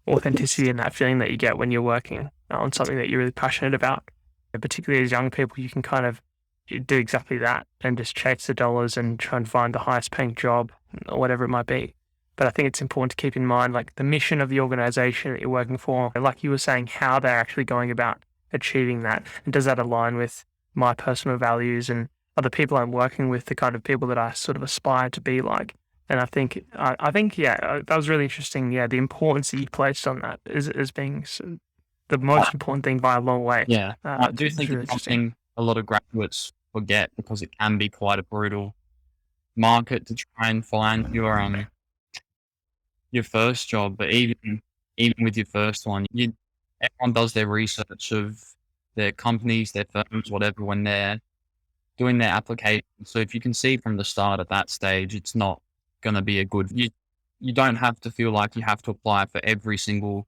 authenticity and that feeling that you get when you're working on something that you're really passionate about. And particularly as young people, you can kind of do exactly that and just chase the dollars and try and find the highest paying job or whatever it might be. But I think it's important to keep in mind, like, the mission of the organization that you're working for, like you were saying, how they're actually going about achieving that? And does that align with my personal values and other people I'm working with, the kind of people that I sort of aspire to be like? And I think, that was really interesting. Yeah, the importance that you placed on that as being the most important thing by a long way. Yeah, I do It's think really it's interesting. something a lot of graduates forget because it can be quite a brutal market to try and find your first job. But even with your first one, everyone does their research of their companies, their firms, whatever, when they're doing their application. So if you can see from the start at that stage, it's not going to be a good. You don't have to feel like you have to apply for every single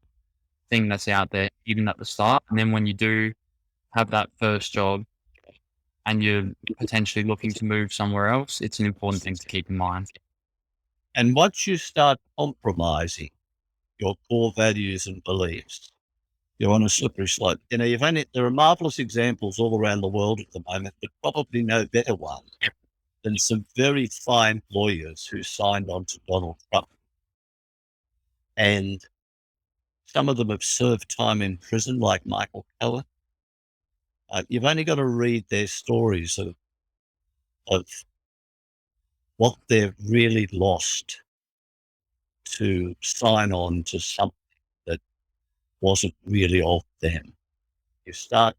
thing that's out there, even at the start. And then when you do have that first job and you're potentially looking to move somewhere else, it's an important thing to keep in mind. And once you start compromising your core values and beliefs, you're on a slippery slope. You know, there are marvelous examples all around the world at the moment, but probably no better one than some very fine lawyers who signed on to Donald Trump. And some of them have served time in prison, like Michael Gill. You've only got to read their stories of what they've really lost to sign on to something that wasn't really of them. You start,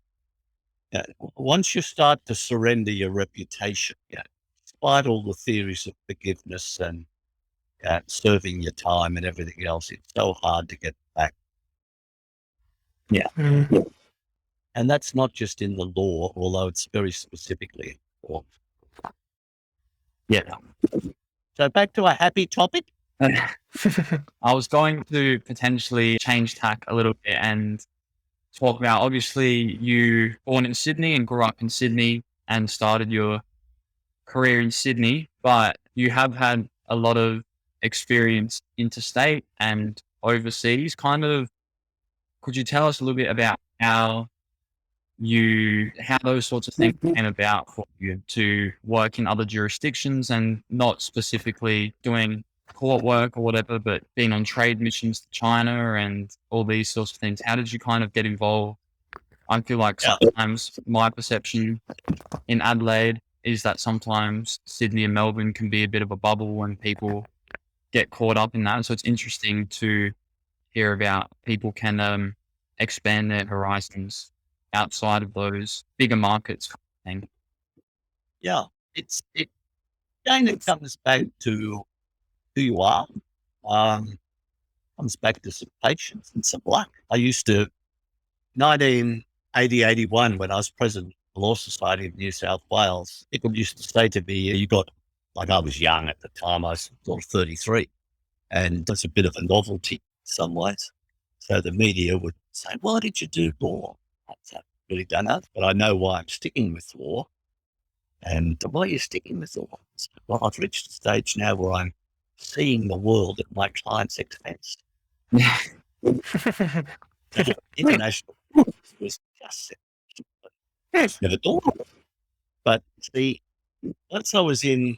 once you start to surrender your reputation, despite all the theories of forgiveness and serving your time and everything else, it's so hard to get back. Yeah. And that's not just in the law, although it's very specifically law. Yeah. So back to a happy topic. I was going to potentially change tack a little bit and talk about, obviously, you born in Sydney and grew up in Sydney and started your career in Sydney, but you have had a lot of experience interstate and overseas. Could you tell us a little bit about how those sorts of things came about for you to work in other jurisdictions and not specifically doing court work or whatever, but being on trade missions to China and all these sorts of things? How did you kind of get involved? I feel like sometimes my perception in Adelaide is that sometimes Sydney and Melbourne can be a bit of a bubble when people get caught up in that. So it's interesting to hear about people can expand their horizons outside of those bigger markets. Yeah, it kind of comes back to who you are. Comes back to some patience and some luck. I used to, 1980-81, when I was president of the Law Society of New South Wales, people used to say to me, I was young at the time, I was sort of 33, and that's a bit of a novelty in some ways. So the media would say, why did you do law? I really don't know, but I know why I'm sticking with law. And why are you sticking with law? Well, I've reached a stage now where I'm seeing the world at my client's expense. International was just never thought of it. But see, once I was in,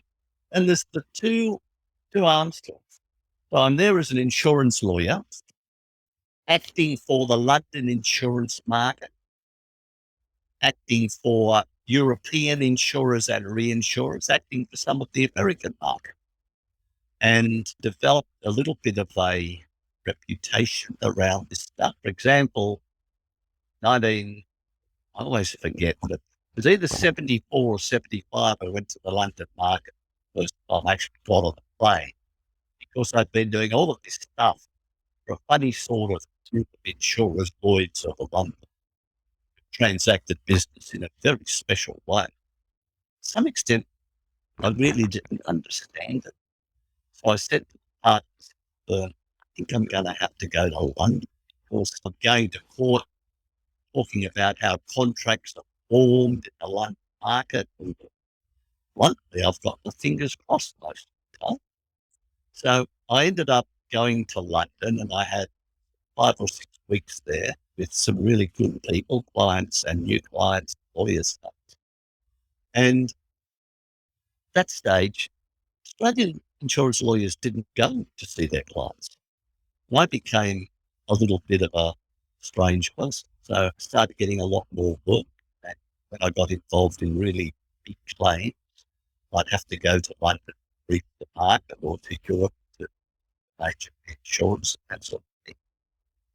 and there's the two arms to it. So I'm there as an insurance lawyer, acting for the London insurance market, acting for European insurers and reinsurers, acting for some of the American market, and developed a little bit of a reputation around this stuff. For example, I always forget, but it was either 74 or 75, I went to the London market first time I actually got on the plane, because I'd been doing all of this stuff for a funny sort of group of insurers, Lloyd's of London, transacted business in a very special way. To some extent, I really didn't understand it. So I said to the partners, I think I'm going to have to go to London, because I'm going to court talking about how contracts are formed in the London market. And luckily, I've got my fingers crossed most of the time. So I ended up going to London, and I had 5 or 6 weeks there with some really good people, clients and new clients, lawyers. And at that stage, Australian insurance lawyers didn't go to see their clients. I became a little bit of a strange person. So I started getting a lot more work. And when I got involved in really big claims, I'd have to go to London, brief the market, or to Europe to major insurance and that sort of thing.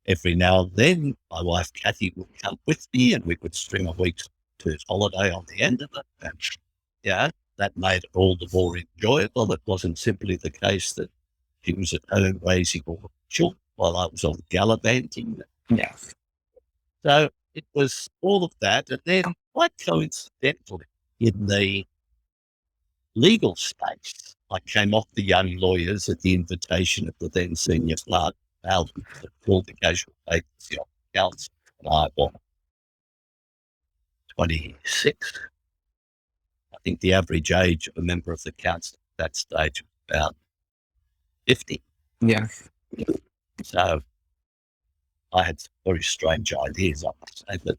Every now and then, my wife Kathy would come with me, and we would string a week's to holiday on the end of it. And yeah, that made it all the more enjoyable. It wasn't simply the case that she was at home raising all the children while I was on gallivanting. Yeah. So it was all of that. And then, quite coincidentally, in the legal space, I came off the young lawyers at the invitation of the then senior clerk, Alvin, that called the casual vacancy of counsel. And I was 26. I think the average age of a member of the council at that stage was about 50. Yeah. So I had some very strange ideas, I must say, but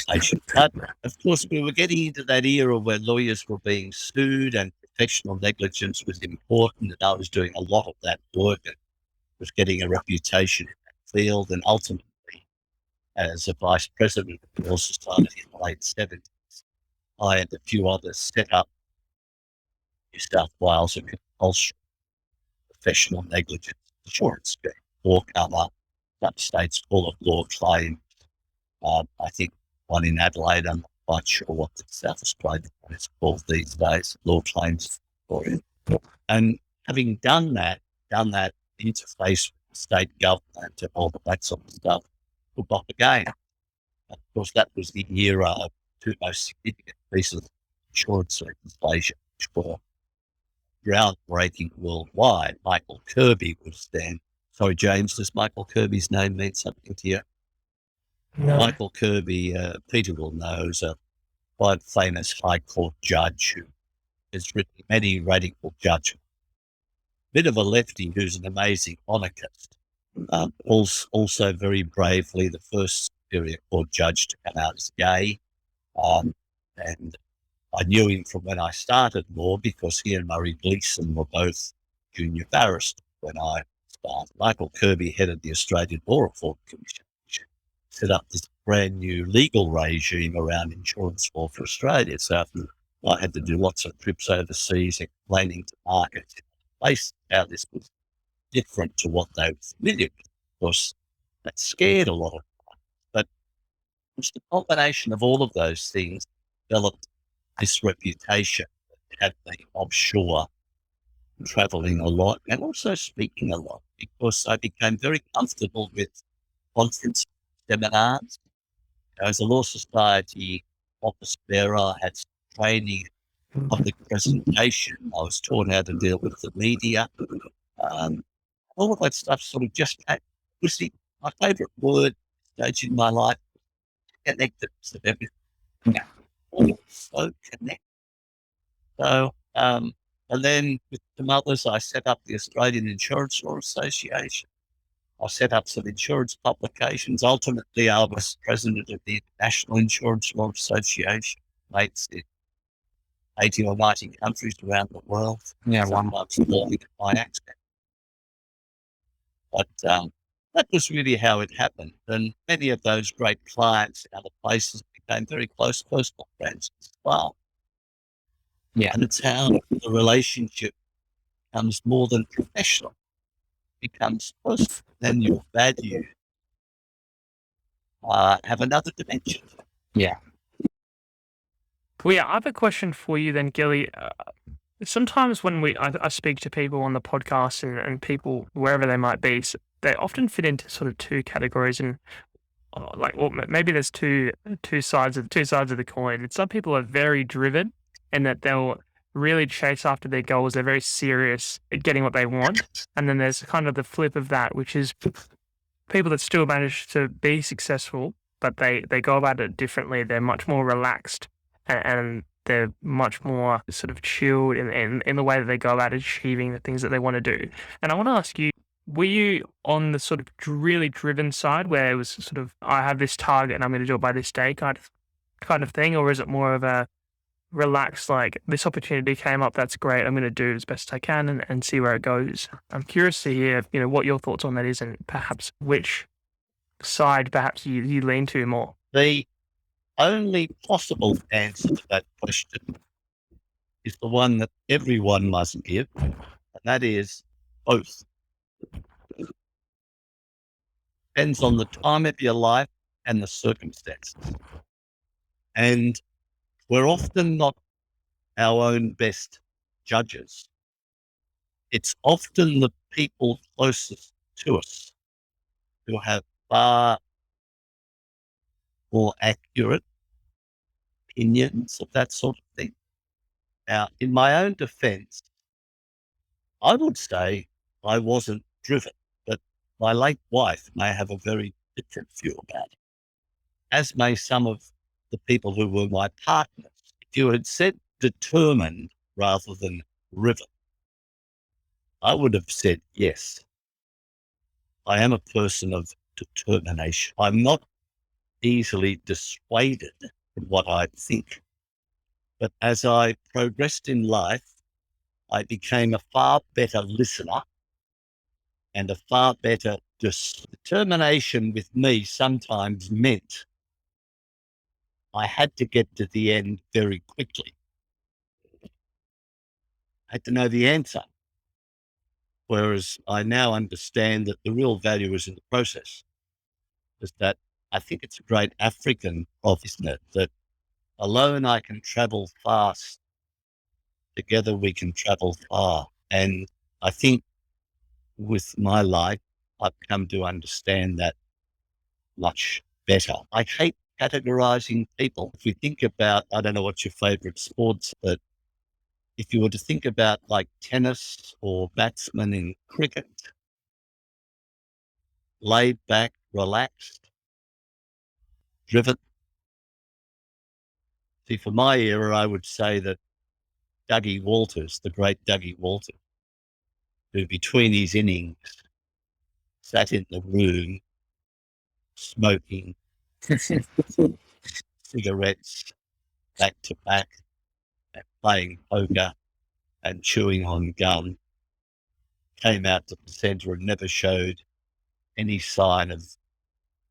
I should. But of course, we were getting into that era where lawyers were being sued and professional negligence was important, and I was doing a lot of that work and was getting a reputation in that field. And ultimately, as a vice president of the Law Society in the late 70s, I and a few others set up New South Wales and compulsory professional negligence insurance scheme, law cover, some states call it law claim. I think one in Adelaide, I'm not quite sure what the South Australian one is called these days, law claims for it. And having done that interface with the state government and all of that sort of stuff, took off again. Of course, that was the era of two most significant pieces of insurance legislation, which were groundbreaking worldwide. Michael Kirby was then. Sorry, James, does Michael Kirby's name mean something to you? No. Michael Kirby, Peter will know, is a quite famous High Court judge who has written many radical judgments. Bit of a lefty who's an amazing monarchist. Also very bravely the first Superior Court judge to come out as gay. And I knew him from when I started law because he and Murray Gleeson were both junior barristers when I started. Michael Kirby headed the Australian Law Reform Commission, which set up this brand new legal regime around insurance law for Australia. So I had to do lots of trips overseas explaining to markets in places how this was different to what they were familiar with. Of course, that scared a lot of them. But it was the combination of all of those things developed this reputation that had me offshore, traveling a lot and also speaking a lot, because I became very comfortable with conference seminars. As a Law Society office bearer, I had some training in public presentation. I was taught how to deal with the media. All of that stuff sort of just came. My favourite word stage in my life, connectedness of everything. Yeah. All so connected. So, and then with some others, I set up the Australian Insurance Law Association. I set up some insurance publications. Ultimately, I was president of the International Insurance Law Association, mates in 80 or 90 countries around the world. Yeah. Sometimes falling at my accent. But that was really how it happened. And many of those great clients in other places became very close personal friends as well. Yeah. And it's how the relationship becomes more than professional, becomes personal. Then your value have another dimension. Yeah. Well, yeah, I have a question for you then, Gilly. Sometimes when I speak to people on the podcast and people wherever they might be, they often fit into sort of two categories, and maybe there's two sides of the coin. And some people are very driven, and that they'll really chase after their goals. They're very serious at getting what they want, and then there's kind of the flip of that, which is people that still manage to be successful, but they go about it differently. They're much more relaxed and they're much more sort of chilled in the way that they go about achieving the things that they want to do. And I want to ask you, were you on the sort of really driven side where it was sort of, I have this target and I'm going to do it by this day kind of thing? Or is it more of a relaxed, like, this opportunity came up, that's great, I'm going to do it as best I can and see where it goes? I'm curious to hear, what your thoughts on that is, and perhaps which side perhaps you lean to more? The only possible answer to that question is the one that everyone must give, and that is both. Depends on the time of your life and the circumstances. And we're often not our own best judges. It's often the people closest to us who have far more accurate opinions of that sort of thing. Now, in my own defense, I would say I wasn't driven, but my late wife may have a very different view about it, as may some of the people who were my partners. If you had said determined rather than driven, I would have said yes. I am a person of determination. I'm not easily dissuaded from what I think. But as I progressed in life, I became a far better listener and a far better determination with me sometimes meant I had to get to the end very quickly. I had to know the answer. Whereas I now understand that the real value is in the process. Is that I think it's a great African proverb, isn't it? That alone I can travel fast, together we can travel far. And I think with my life, I've come to understand that much better. I hate categorizing people. If we think about, I don't know what's your favorite sports, but if you were to think about like tennis or batsmen in cricket, laid back, relaxed, driven. See, for my era, I would say that Dougie Walters, the great Dougie Walters, who between his innings sat in the room smoking cigarettes back to back and playing poker and chewing on gum, came out to the centre and never showed any sign of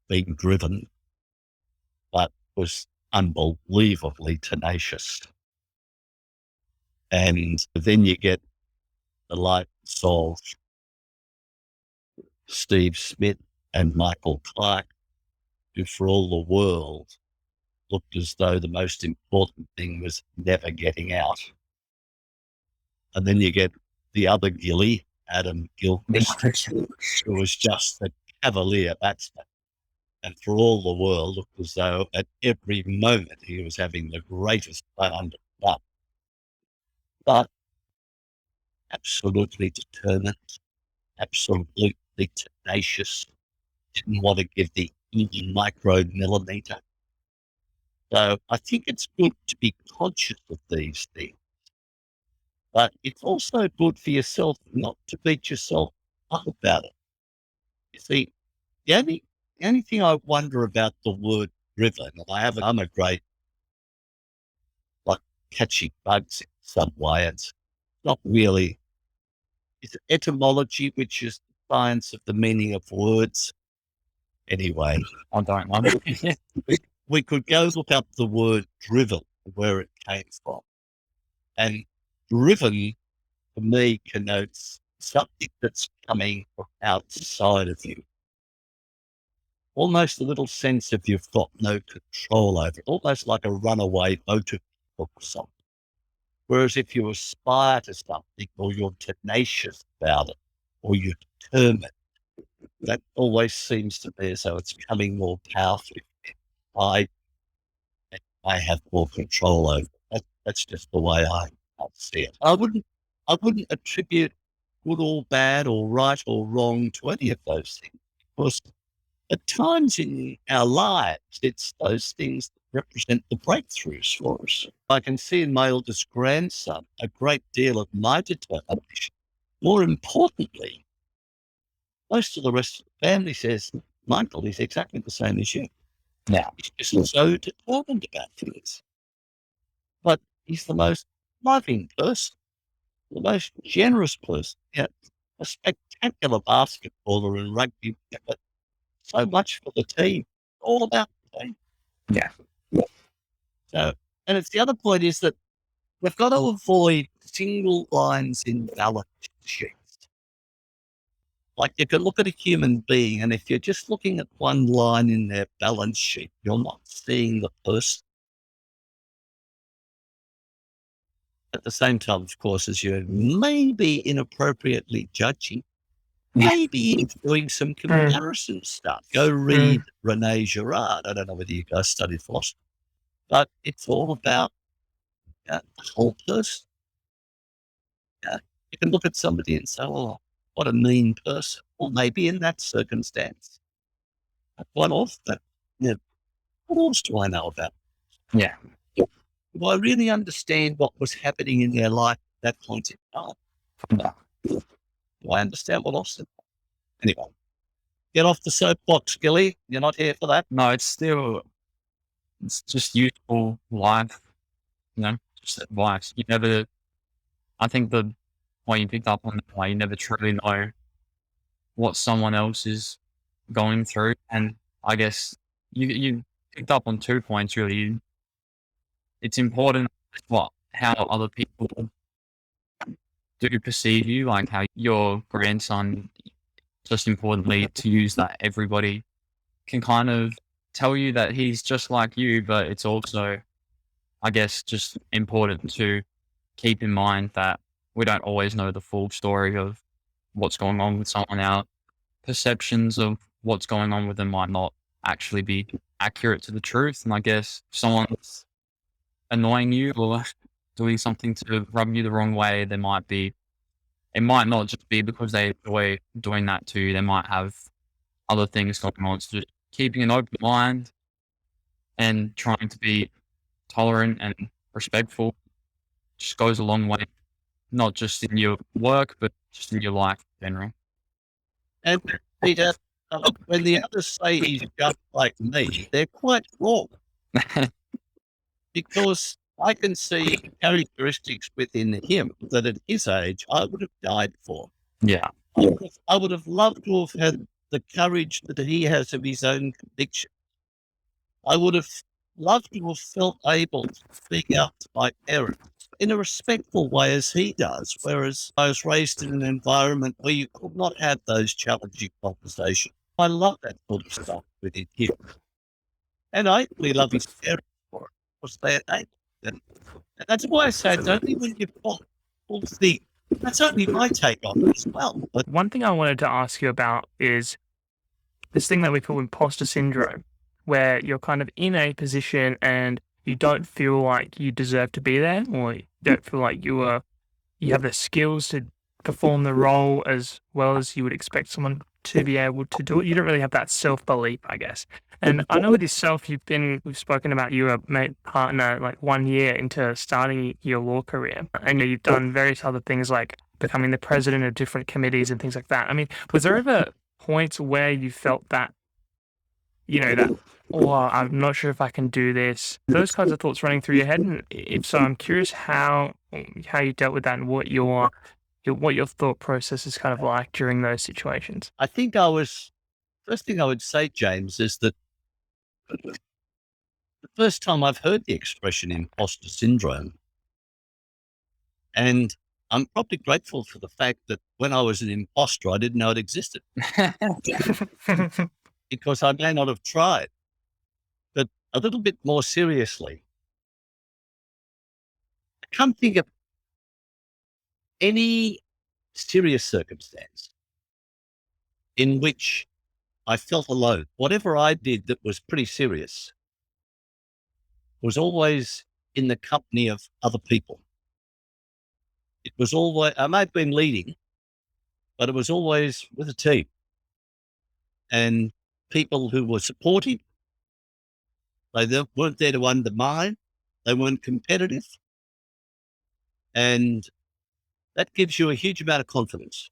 being driven, but was unbelievably tenacious. And then you get the likes of Steve Smith and Michael Clark, who for all the world looked as though the most important thing was never getting out. And then you get the other Gilly, Adam Gilchrist, who was just a cavalier batsman. And for all the world, looked as though at every moment he was having the greatest fun under the sun. But absolutely determined, absolutely tenacious, didn't want to give the micromillimeter. So I think it's good to be conscious of these things. But it's also good for yourself not to beat yourself up about it. You see, the only thing I wonder about the word driven, I'm a great, like, catching bugs in some way. It's not really, it's etymology, which is the science of the meaning of words. Anyway, I don't know. we could go look up the word driven, where it came from. And driven, for me, connotes something that's coming from outside of you. Almost a little sense of you've got no control over it, almost like a runaway motor or something. Whereas if you aspire to something or you're tenacious about it or you're determined, that always seems to me as though it's coming more powerfully. I have more control over it. That's just the way I see it. I wouldn't attribute good or bad or right or wrong to any of those things, because at times in our lives, it's those things that represent the breakthroughs for us. I can see in my oldest grandson a great deal of my determination. More importantly, most of the rest of the family says, Michael is exactly the same as you. Now, he's just so determined about things. But he's the most loving person, the most generous person, a spectacular basketballer and rugby player. so much for the team, all about the team. Yeah. So, and it's the other point is that we've got to avoid single lines in balance sheets. Like you can look at a human being, and if you're just looking at one line in their balance sheet, you're not seeing the person. At the same time, of course, as you're maybe inappropriately judging, maybe doing some comparison stuff. Go read Rene Girard. I don't know whether you guys studied philosophy, but it's all about the whole person. You can look at somebody and say, "Oh, what a mean person." Well, maybe in that circumstance, what else? What else do I know about? Yeah. Do I really understand what was happening in their life at that point in time? No. Do I understand what else? Anyway, get off the soapbox, Gilly. You're not here for that. No, it's just useful life, just advice. I think what you picked up on that way, you never truly know what someone else is going through. And I guess you picked up on 2 points really. It's important how other people do perceive you, like how your grandson, just importantly to use that everybody can kind of tell you that he's just like you, but it's also, I guess, just important to keep in mind that we don't always know the full story of what's going on with someone. Our perceptions of what's going on with them might not actually be accurate to the truth. And I guess if someone's annoying you or doing something to rub you the wrong way, it might not just be because they enjoy doing that to you. They might have other things going on. So just keeping an open mind and trying to be tolerant and respectful just goes a long way, not just in your work, but just in your life in general. And Peter, when the others say he's just like me, they're quite wrong. Because I can see characteristics within him that at his age I would have died for. Yeah. I would have loved to have had the courage that he has of his own conviction. I would have loved to have felt able to speak out to my parents in a respectful way as he does, whereas I was raised in an environment where you could not have those challenging conversations. I love that sort of stuff within him. And I really love his parents for it, because they're and that's why I say it's only when you pull the that's only my take on it as well. But One thing I wanted to ask you about is this thing that we call imposter syndrome, where you're kind of in a position and you don't feel like you deserve to be there, or you don't feel like you have the skills to perform the role as well as you would expect someone to be able to do it. You don't really have that self-belief, I guess. And I know with yourself, we've spoken about you were mate partner like 1 year into starting your law career, and you've done various other things like becoming the president of different committees and things like that. I mean, was there ever points where you felt that, oh, I'm not sure if I can do this, those kinds of thoughts running through your head? And if so, I'm curious how you dealt with that and what your thought process is kind of like during those situations. I think first thing I would say, James, is that the first time I've heard the expression imposter syndrome, and I'm probably grateful for the fact that when I was an imposter, I didn't know it existed because I may not have tried. But a little bit more seriously, I can't think of any serious circumstance in which I felt alone. Whatever I did that was pretty serious was always in the company of other people. It was always, I may have been leading, but it was always with a team and people who were supportive. They weren't there to undermine. They weren't competitive. And that gives you a huge amount of confidence.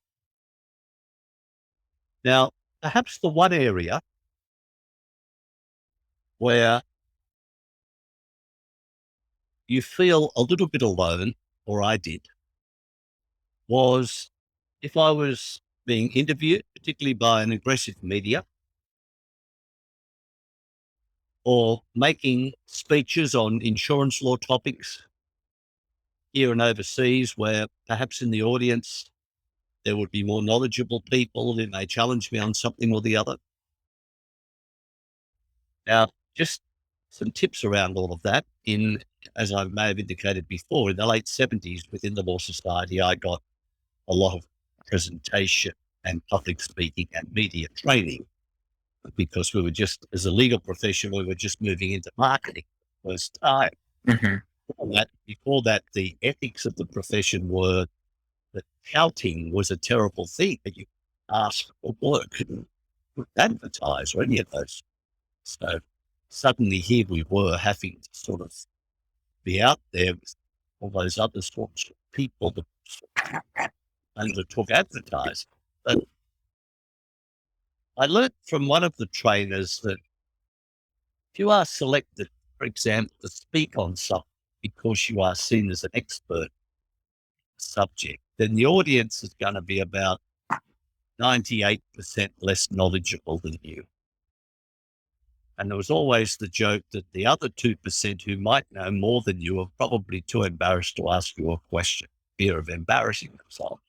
Now, perhaps the one area where you feel a little bit alone, or I did, was if I was being interviewed, particularly by an aggressive media, or making speeches on insurance law topics here and overseas, where perhaps in the audience there would be more knowledgeable people who may challenge me on something or the other. Now, just some tips around all of that. As I may have indicated before, in the late 70s within the Law Society, I got a lot of presentation and public speaking and media training, because we were just, as a legal profession, we were just moving into marketing first time. Before that, the ethics of the profession were that touting was a terrible thing, that you ask for work, couldn't advertise or any of those. So suddenly here we were having to sort of be out there with all those other sorts of people that undertook advertising. But I learned from one of the trainers that if you are selected, for example, to speak on something because you are seen as an expert subject, then the audience is going to be about 98% less knowledgeable than you. And there was always the joke that the other 2% who might know more than you are probably too embarrassed to ask you a question, fear of embarrassing themselves.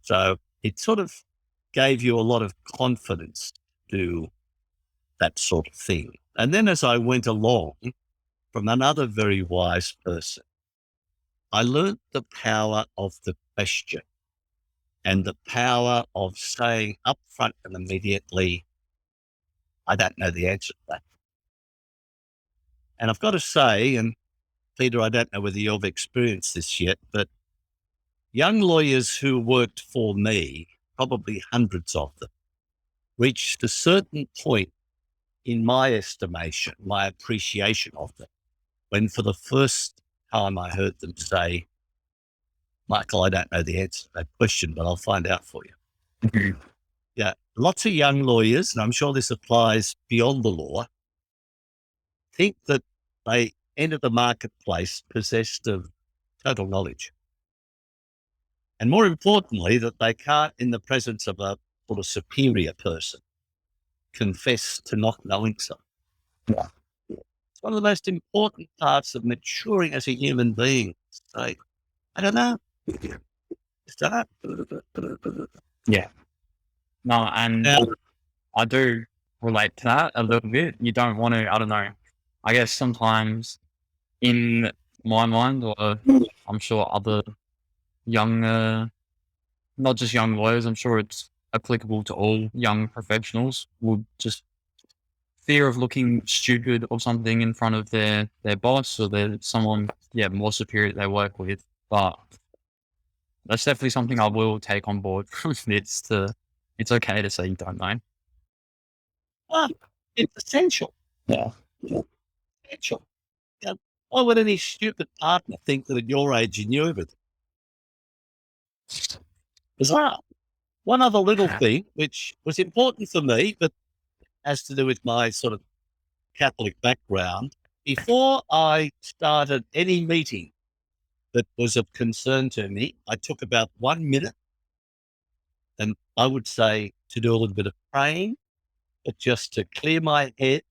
So it sort of gave you a lot of confidence to do that sort of thing. And then as I went along, from another very wise person, I learned the power of the question and the power of saying upfront and immediately, I don't know the answer to that. And I've got to say, and Peter, I don't know whether you've experienced this yet, but young lawyers who worked for me, probably hundreds of them, reached a certain point in my estimation, my appreciation of them, when for the first time I heard them say, Michael, I don't know the answer to that question, but I'll find out for you. Mhm. Yeah, lots of young lawyers, and I'm sure this applies beyond the law, think that they enter the marketplace possessed of total knowledge. And more importantly, that they can't, in the presence of a sort of superior person, confess to not knowing something. Yeah. It's one of the most important parts of maturing as a human being. Say, I don't know. Just don't know. Yeah. No, and Now, I do relate to that a little bit. You don't want to, I don't know, I guess sometimes in my mind, or I'm sure other young, not just young lawyers, I'm sure it's applicable to all young professionals, would just fear of looking stupid or something in front of their boss or someone, more superior they work with. But that's definitely something I will take on board from this. It's okay to say you don't know. it's essential. Yeah. Essential. Yeah. Why would any stupid partner think that at your age you knew everything? Bizarre. One other little thing, which was important for me, but has to do with my sort of Catholic background. Before I started any meeting that was of concern to me, I took about 1 minute, and I would say to do a little bit of praying, but just to clear my head,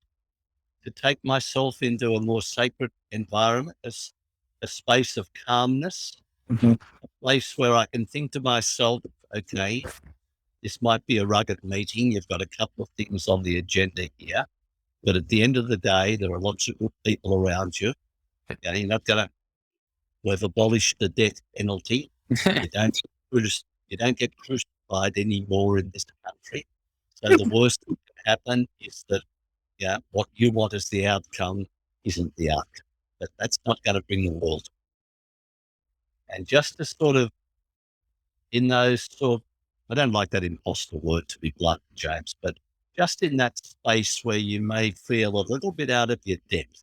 to take myself into a more sacred environment, as a space of calmness, Mhm. a place where I can think to myself, okay, this might be a rugged meeting. You've got a couple of things on the agenda here. But at the end of the day, there are lots of good people around you. And you're not going to, we've abolished the death penalty. You don't, you don't get crucified anymore in this country. So the worst that can happen is that, what you want as the outcome isn't the outcome. But that's not going to bring the world. And just to sort of, in those sort of, I don't like that imposter word, to be blunt, James, but just in that space where you may feel a little bit out of your depth,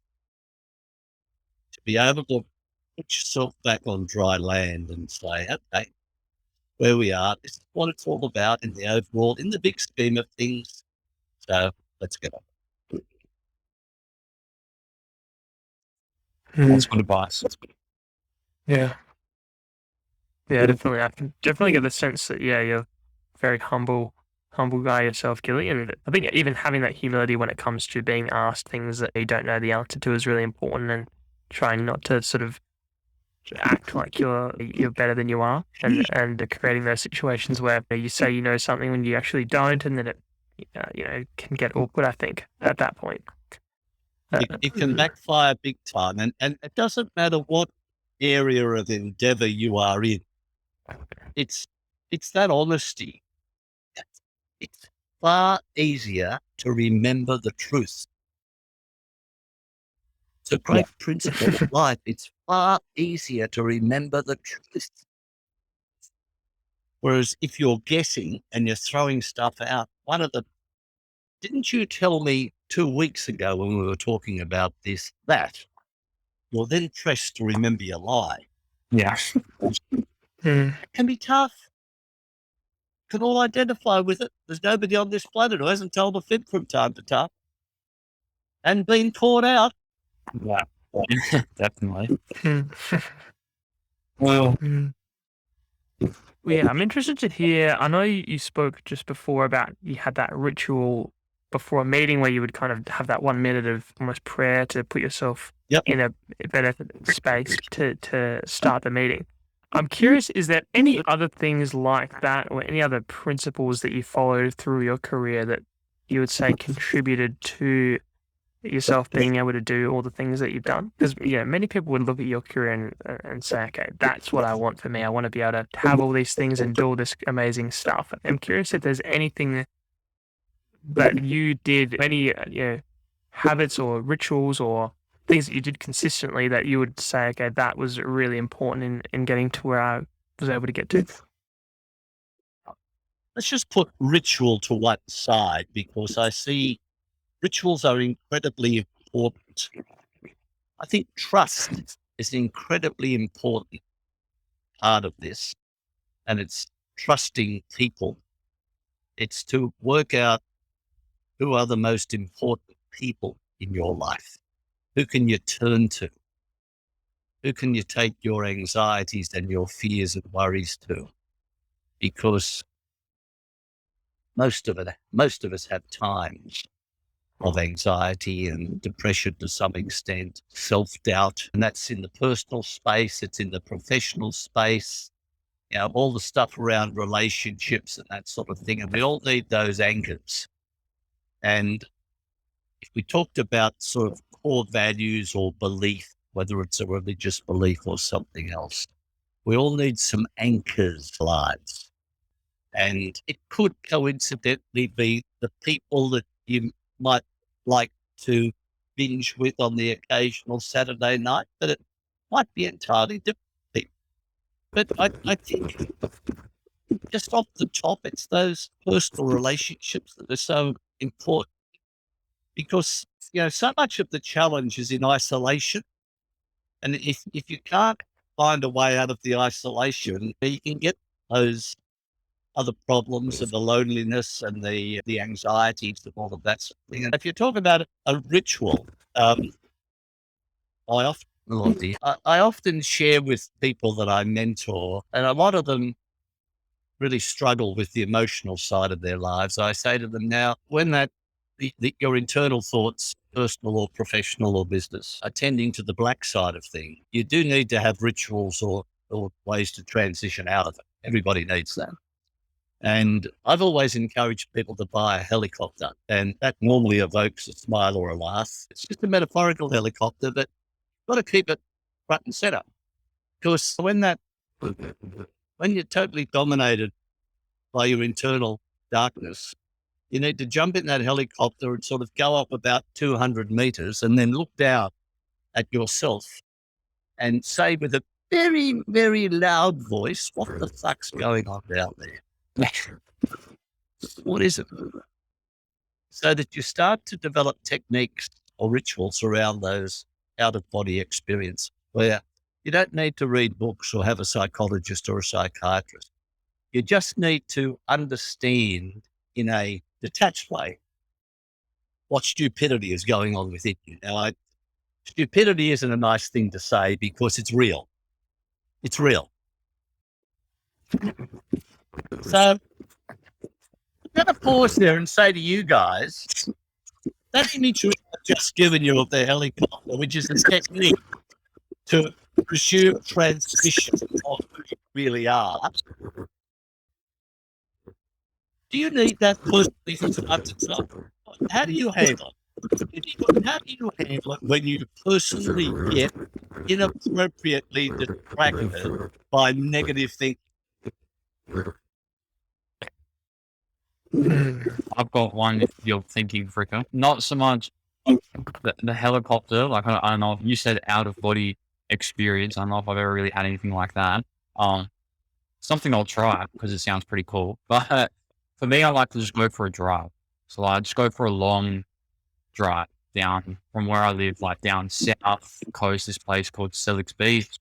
to be able to put yourself back on dry land and say, okay, where we are, this is what it's all about in the overall, in the big scheme of things. So let's get on. That's good advice. Yeah. Yeah, definitely. I can definitely get the sense that, you're very humble humble guy yourself, Gilly, and I think even having that humility when it comes to being asked things that you don't know the answer to is really important, and trying not to sort of act like you're better than you are, and creating those situations where you say you know something when you actually don't, and then it can get awkward, I think, at that point. It can backfire big time, and it doesn't matter what area of endeavor you are in. It's that honesty. It's far easier to remember the truth. It's a great principle of life. It's far easier to remember the truth. Whereas if you're guessing and you're throwing stuff out, didn't you tell me 2 weeks ago when we were talking about this, that you're then pressed to remember your lie? Yeah. It can be tough. Can all identify with it. There's nobody on this planet who hasn't told a fib from time to time and been caught out. Yeah. Definitely. Well, Yeah, I'm interested to hear. I know you spoke just before about you had that ritual before a meeting where you would kind of have that 1 minute of almost prayer to put yourself in a better space to start the meeting. I'm curious, is there any other things like that or any other principles that you followed through your career that you would say contributed to yourself being able to do all the things that you've done? Because many people would look at your career and say, okay, that's what I want for me. I want to be able to have all these things and do all this amazing stuff. I'm curious if there's anything that you did, any habits or rituals or things that you did consistently that you would say, okay, that was really important in getting to where I was able to get to. Let's just put ritual to one side, because I see rituals are incredibly important. I think trust is an incredibly important part of this, and it's trusting people. It's to work out who are the most important people in your life. Who can you turn to? Who can you take your anxieties and your fears and worries to? Because most of us have times of anxiety and depression to some extent, self-doubt, and that's in the personal space, it's in the professional space, all the stuff around relationships and that sort of thing. And we all need those anchors. And if we talked about sort of core values or belief, whether it's a religious belief or something else, we all need some anchors in our lives. And it could coincidentally be the people that you might like to binge with on the occasional Saturday night, but it might be entirely different people. But I think just off the top, it's those personal relationships that are so important, because, so much of the challenge is in isolation. And if you can't find a way out of the isolation, you can get those other problems and the loneliness and the anxieties and all of that sort of thing. And if you talk about a ritual, I often share with people that I mentor, and a lot of them really struggle with the emotional side of their lives. I say to them, now, when your internal thoughts, personal or professional or business, are tending to the black side of things, you do need to have rituals or ways to transition out of it. Everybody needs that. And I've always encouraged people to buy a helicopter, and that normally evokes a smile or a laugh. It's just a metaphorical helicopter, but you've got to keep it front and center. Because when you're totally dominated by your internal darkness, you need to jump in that helicopter and sort of go up about 200 meters and then look down at yourself and say with a very, very loud voice, what the fuck's going on down there? What is it? So that you start to develop techniques or rituals around those out-of-body experience, where you don't need to read books or have a psychologist or a psychiatrist. You just need to understand in a detached way what stupidity is going on within you. Now, stupidity isn't a nice thing to say because it's real. It's real. So I'm going to pause there and say to you guys, that image I've just given you of the helicopter, which is a technique to pursue transmission of who you really are. Do you need that personally for itself? How do you handle it? How do you handle it when you personally get inappropriately distracted by negative thinking? I've got one if you're thinking, Fricker. Not so much the helicopter. Like, I don't know if you said out of body experience. I don't know if I've ever really had anything like that. Something I'll try because it sounds pretty cool. But for me, I like to just go for a drive. So I just go for a long drive down from where I live, like down south coast, this place called Selix Beach.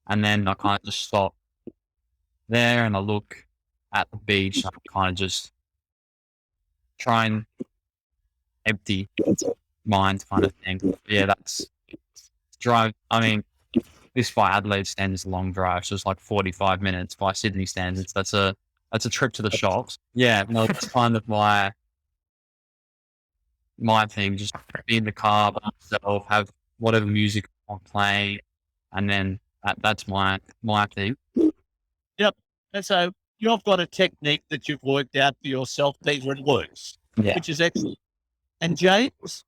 And then I kind of just stop there and I look at the beach. I kind of just try and empty mind kind of thing. Yeah, that's drive. I mean, this by Adelaide standards is a long drive, so it's like 45 minutes. By Sydney standards, that's a trip to the shops. Yeah, no, it's kind of my thing. Just be in the car by myself, have whatever music I'm playing, and then that's my thing. Yep. And so you've got a technique that you've worked out for yourself that works, which is excellent. And James?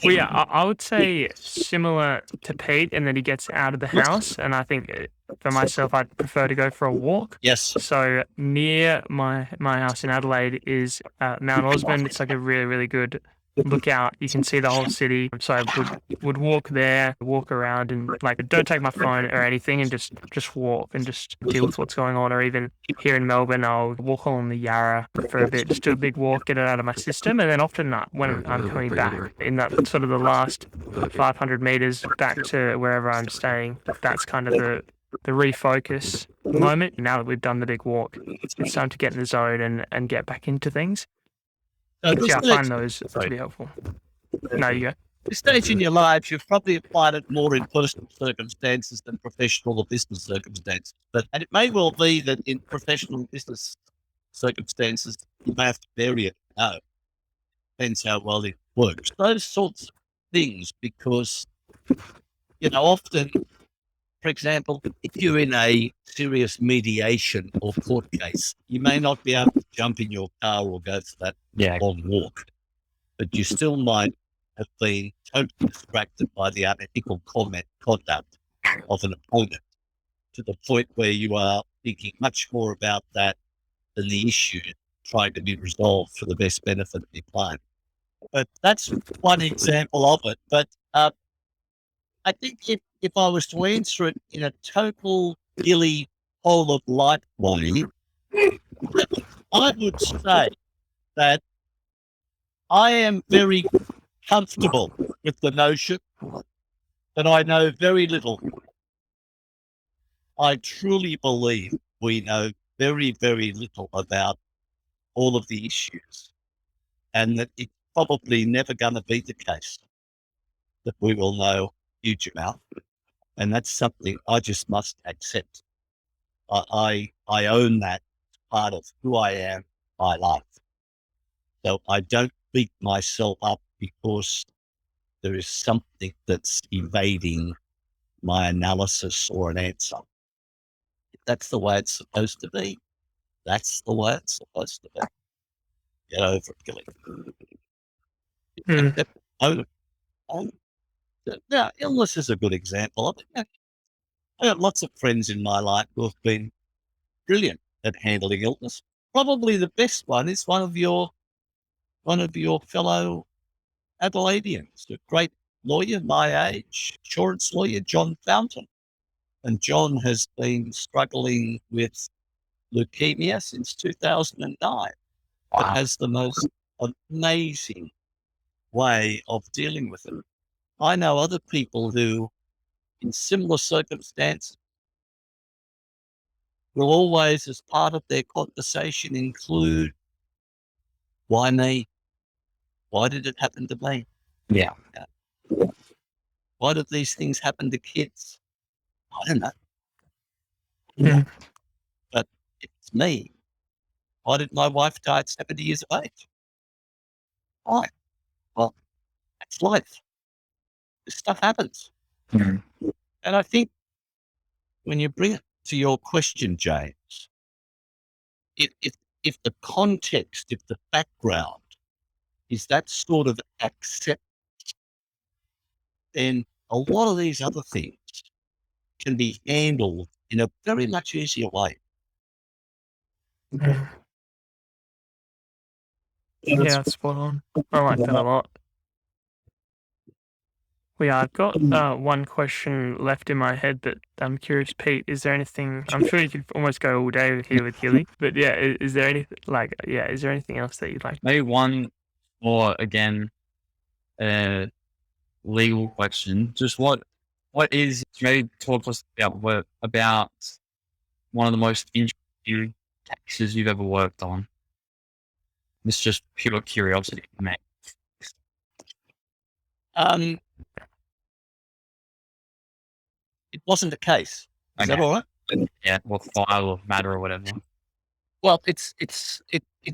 Well, yeah, I would say similar to Pete in that he gets out of the house. And I think for myself, I'd prefer to go for a walk. Yes. So near my house in Adelaide is Mount Osmond. It's like a really, really good lookout. You can see the whole city. So I would walk there, walk around and like don't take my phone or anything and just walk and just deal with what's going on. Or even here in Melbourne, I'll walk along the Yarra for a bit, just do a big walk, get it out of my system. And then often when I'm coming back in that sort of the last 500 meters back to wherever I'm staying, that's kind of the refocus moment. Now that we've done the big walk, it's time to get in the zone and get back into things. So Yeah, I find those to be helpful. No, you go. This stage in your life, you've probably applied it more in personal circumstances than professional or business circumstances. And it may well be that in professional and business circumstances, you may have to vary it. No, depends how well it works. Those sorts of things, because, often, for example, if you're in a serious mediation or court case, you may not be able to jump in your car or go for that long walk, but you still might have been totally distracted by the unethical conduct of an opponent to the point where you are thinking much more about that than the issue trying to be resolved for the best benefit of your client. But that's one example of it. But I think if I was to answer it in a total Gilly whole of life way, I would say that I am very comfortable with the notion that I know very little. I truly believe we know very, very little about all of the issues, and that it's probably never going to be the case that we will know a huge amount. And that's something I just must accept. I own that part of who I am, my life. So I don't beat myself up because there is something that's evading my analysis or an answer. If that's the way it's supposed to be, that's the way it's supposed to be. Get over it, Gilly. Now, illness is a good example of it. I got lots of friends in my life who have been brilliant at handling illness. Probably the best one is one of your fellow Adelaideans, a great lawyer, my age, insurance lawyer, John Fountain. And John has been struggling with leukemia since 2009, but has the most amazing way of dealing with it. I know other people who, in similar circumstances, will always, as part of their conversation, include, why me? Why did it happen to me? Yeah. Why did these things happen to kids? I don't know. Yeah. But it's me. Why did my wife die at 70 years of age? Why? Well, that's life. This stuff happens. Mhm. And I think when you bring it to your question, James, if, if, if the context, if the background is that sort of accept, then a lot of these other things can be handled in a very much easier way. Yeah, that's spot on. I like that a lot. Well, yeah, I've got one question left in my head that I'm curious, Pete. Is there anything? I'm sure you could almost go all day here with Gilly, but yeah, is there anything is there anything else that you'd like? Maybe one more again, legal question. Just what is, maybe talk to us about one of the most interesting cases you've ever worked on. It's just pure curiosity for me. It wasn't a case. Is that Okay. all right? Yeah, or file or matter or whatever. Well, it's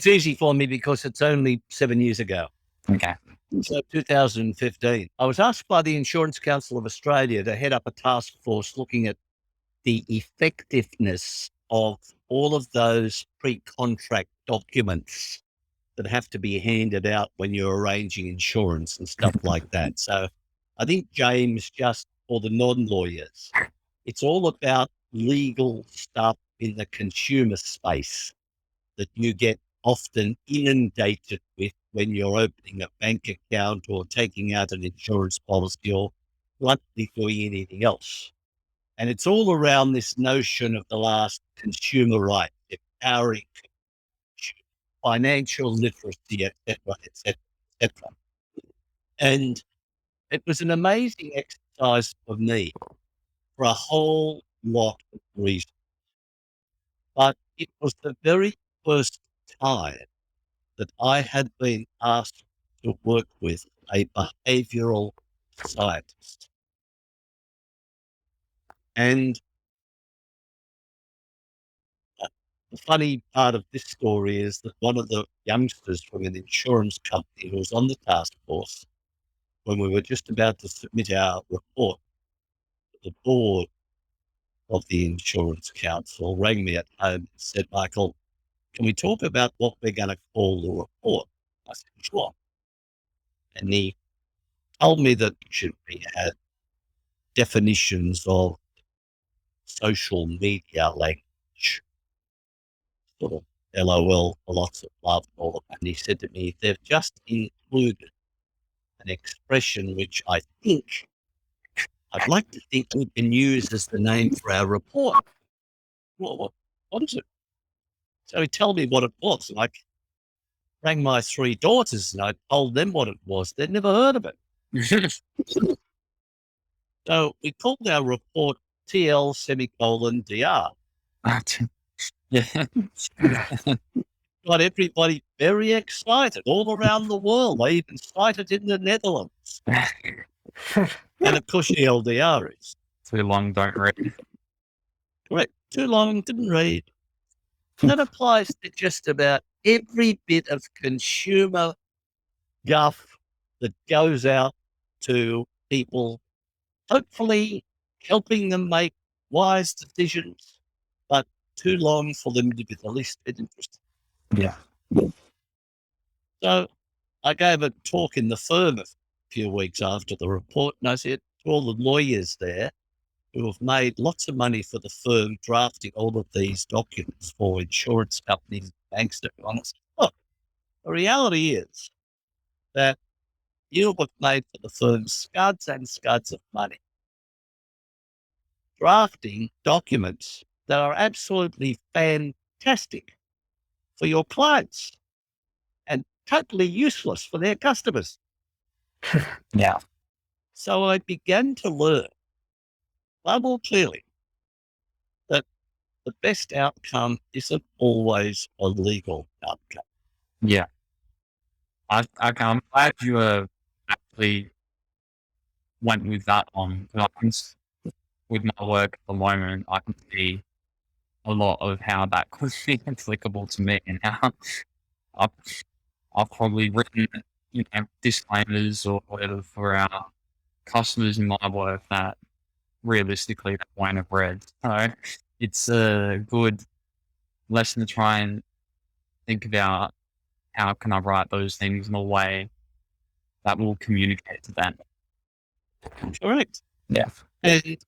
easy for me because it's only 7 years ago. Okay. So 2015, I was asked by the Insurance Council of Australia to head up a task force looking at the effectiveness of all of those pre-contract documents that have to be handed out when you're arranging insurance and stuff like that. So I think, James, just for the non-lawyers, it's all about legal stuff in the consumer space that you get often inundated with when you're opening a bank account or taking out an insurance policy or bluntly doing anything else. And it's all around this notion of the last consumer right, empowering financial literacy, etc., etc., etc. And it was an amazing exercise for me for a whole lot of reasons. But it was the very first time that I had been asked to work with a behavioral scientist. And the funny part of this story is that one of the youngsters from an insurance company who was on the task force, when we were just about to submit our report to the board of the insurance council, rang me at home and said, Michael, can we talk about what we're going to call the report? I said, sure. And he told me that we had definitions of social media language, sort of LOL, for lots of love, and all of that. And he said to me, they've just included an expression which I'd like to think we can use as the name for our report. What is it? So he told me what it was. And I rang my 3 daughters and I told them what it was. They'd never heard of it. So we called our report TL:DR. Yeah. Got everybody very excited all around the world. They even cited in the Netherlands. And of course, the LDR is Too long, don't read. correct. Too long, didn't read. That applies to just about every bit of consumer guff that goes out to people, hopefully helping them make wise decisions, but too long for them to be the least bit interested. Yeah. So I gave a talk in the firm a few weeks after the report, and I said to all the lawyers there who have made lots of money for the firm drafting all of these documents for insurance companies, banks, to be honest, look, the reality is that you have made for the firm scuds and scuds of money drafting documents that are absolutely fantastic for your clients and totally useless for their customers. Yeah. So I began to learn far more clearly that the best outcome isn't always a legal outcome. Yeah. I'm glad you actually went with that on. With my work at the moment, I can see a lot of how that could be applicable to me, and how I've, I've probably written, disclaimers or whatever for our customers in my work that realistically they won't have read. So it's a good lesson to try and think about how can I write those things in a way that will communicate to them. Correct. Yeah. And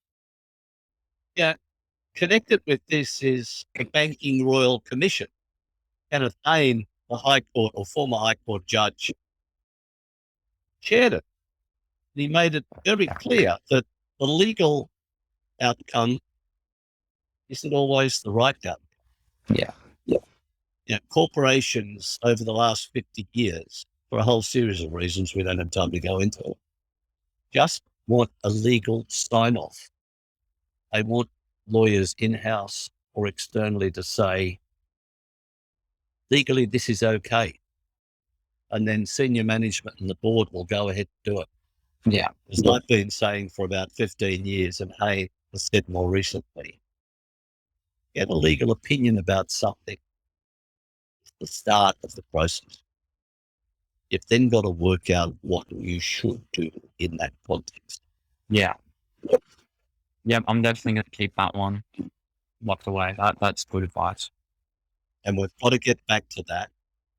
connected with this is the Banking Royal Commission. Kenneth Payne, the High Court or former High Court judge, chaired it. And he made it very clear that the legal outcome isn't always the right outcome. Yeah. Corporations over the last 50 years, for a whole series of reasons we don't have time to go into, just want a legal sign-off. They want lawyers in-house or externally to say, legally, this is okay. And then senior management and the board will go ahead and do it. Yeah. As I've been saying for about 15 years, and Hay has said more recently, get a legal opinion about something. It's the start of the process. You've then got to work out what you should do in that context. Yeah. Yeah, I'm definitely going to keep that one locked away. That's good advice. And we've got to get back to that.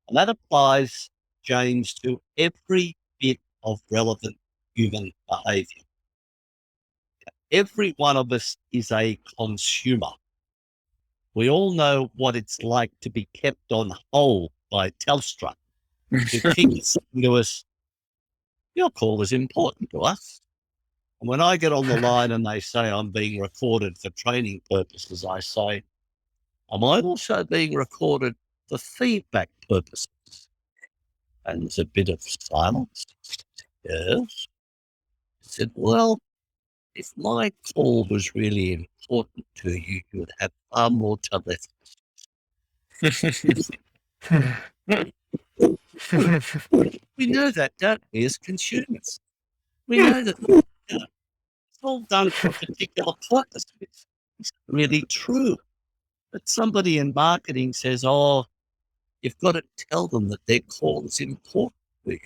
And that applies, James, to every bit of relevant human behavior. Every one of us is a consumer. We all know what it's like to be kept on hold by Telstra, who keep saying to us, your call is important to us. And when I get on the line and they say I'm being recorded for training purposes, I say, am I also being recorded for feedback purposes? And there's a bit of silence. Yes. I said, well, if my call was really important to you, you would have far more telephones. We know that, don't we, as consumers? We know that it's all done for a particular purpose. It's really true. But somebody in marketing says, oh, you've got to tell them that their call is important to you.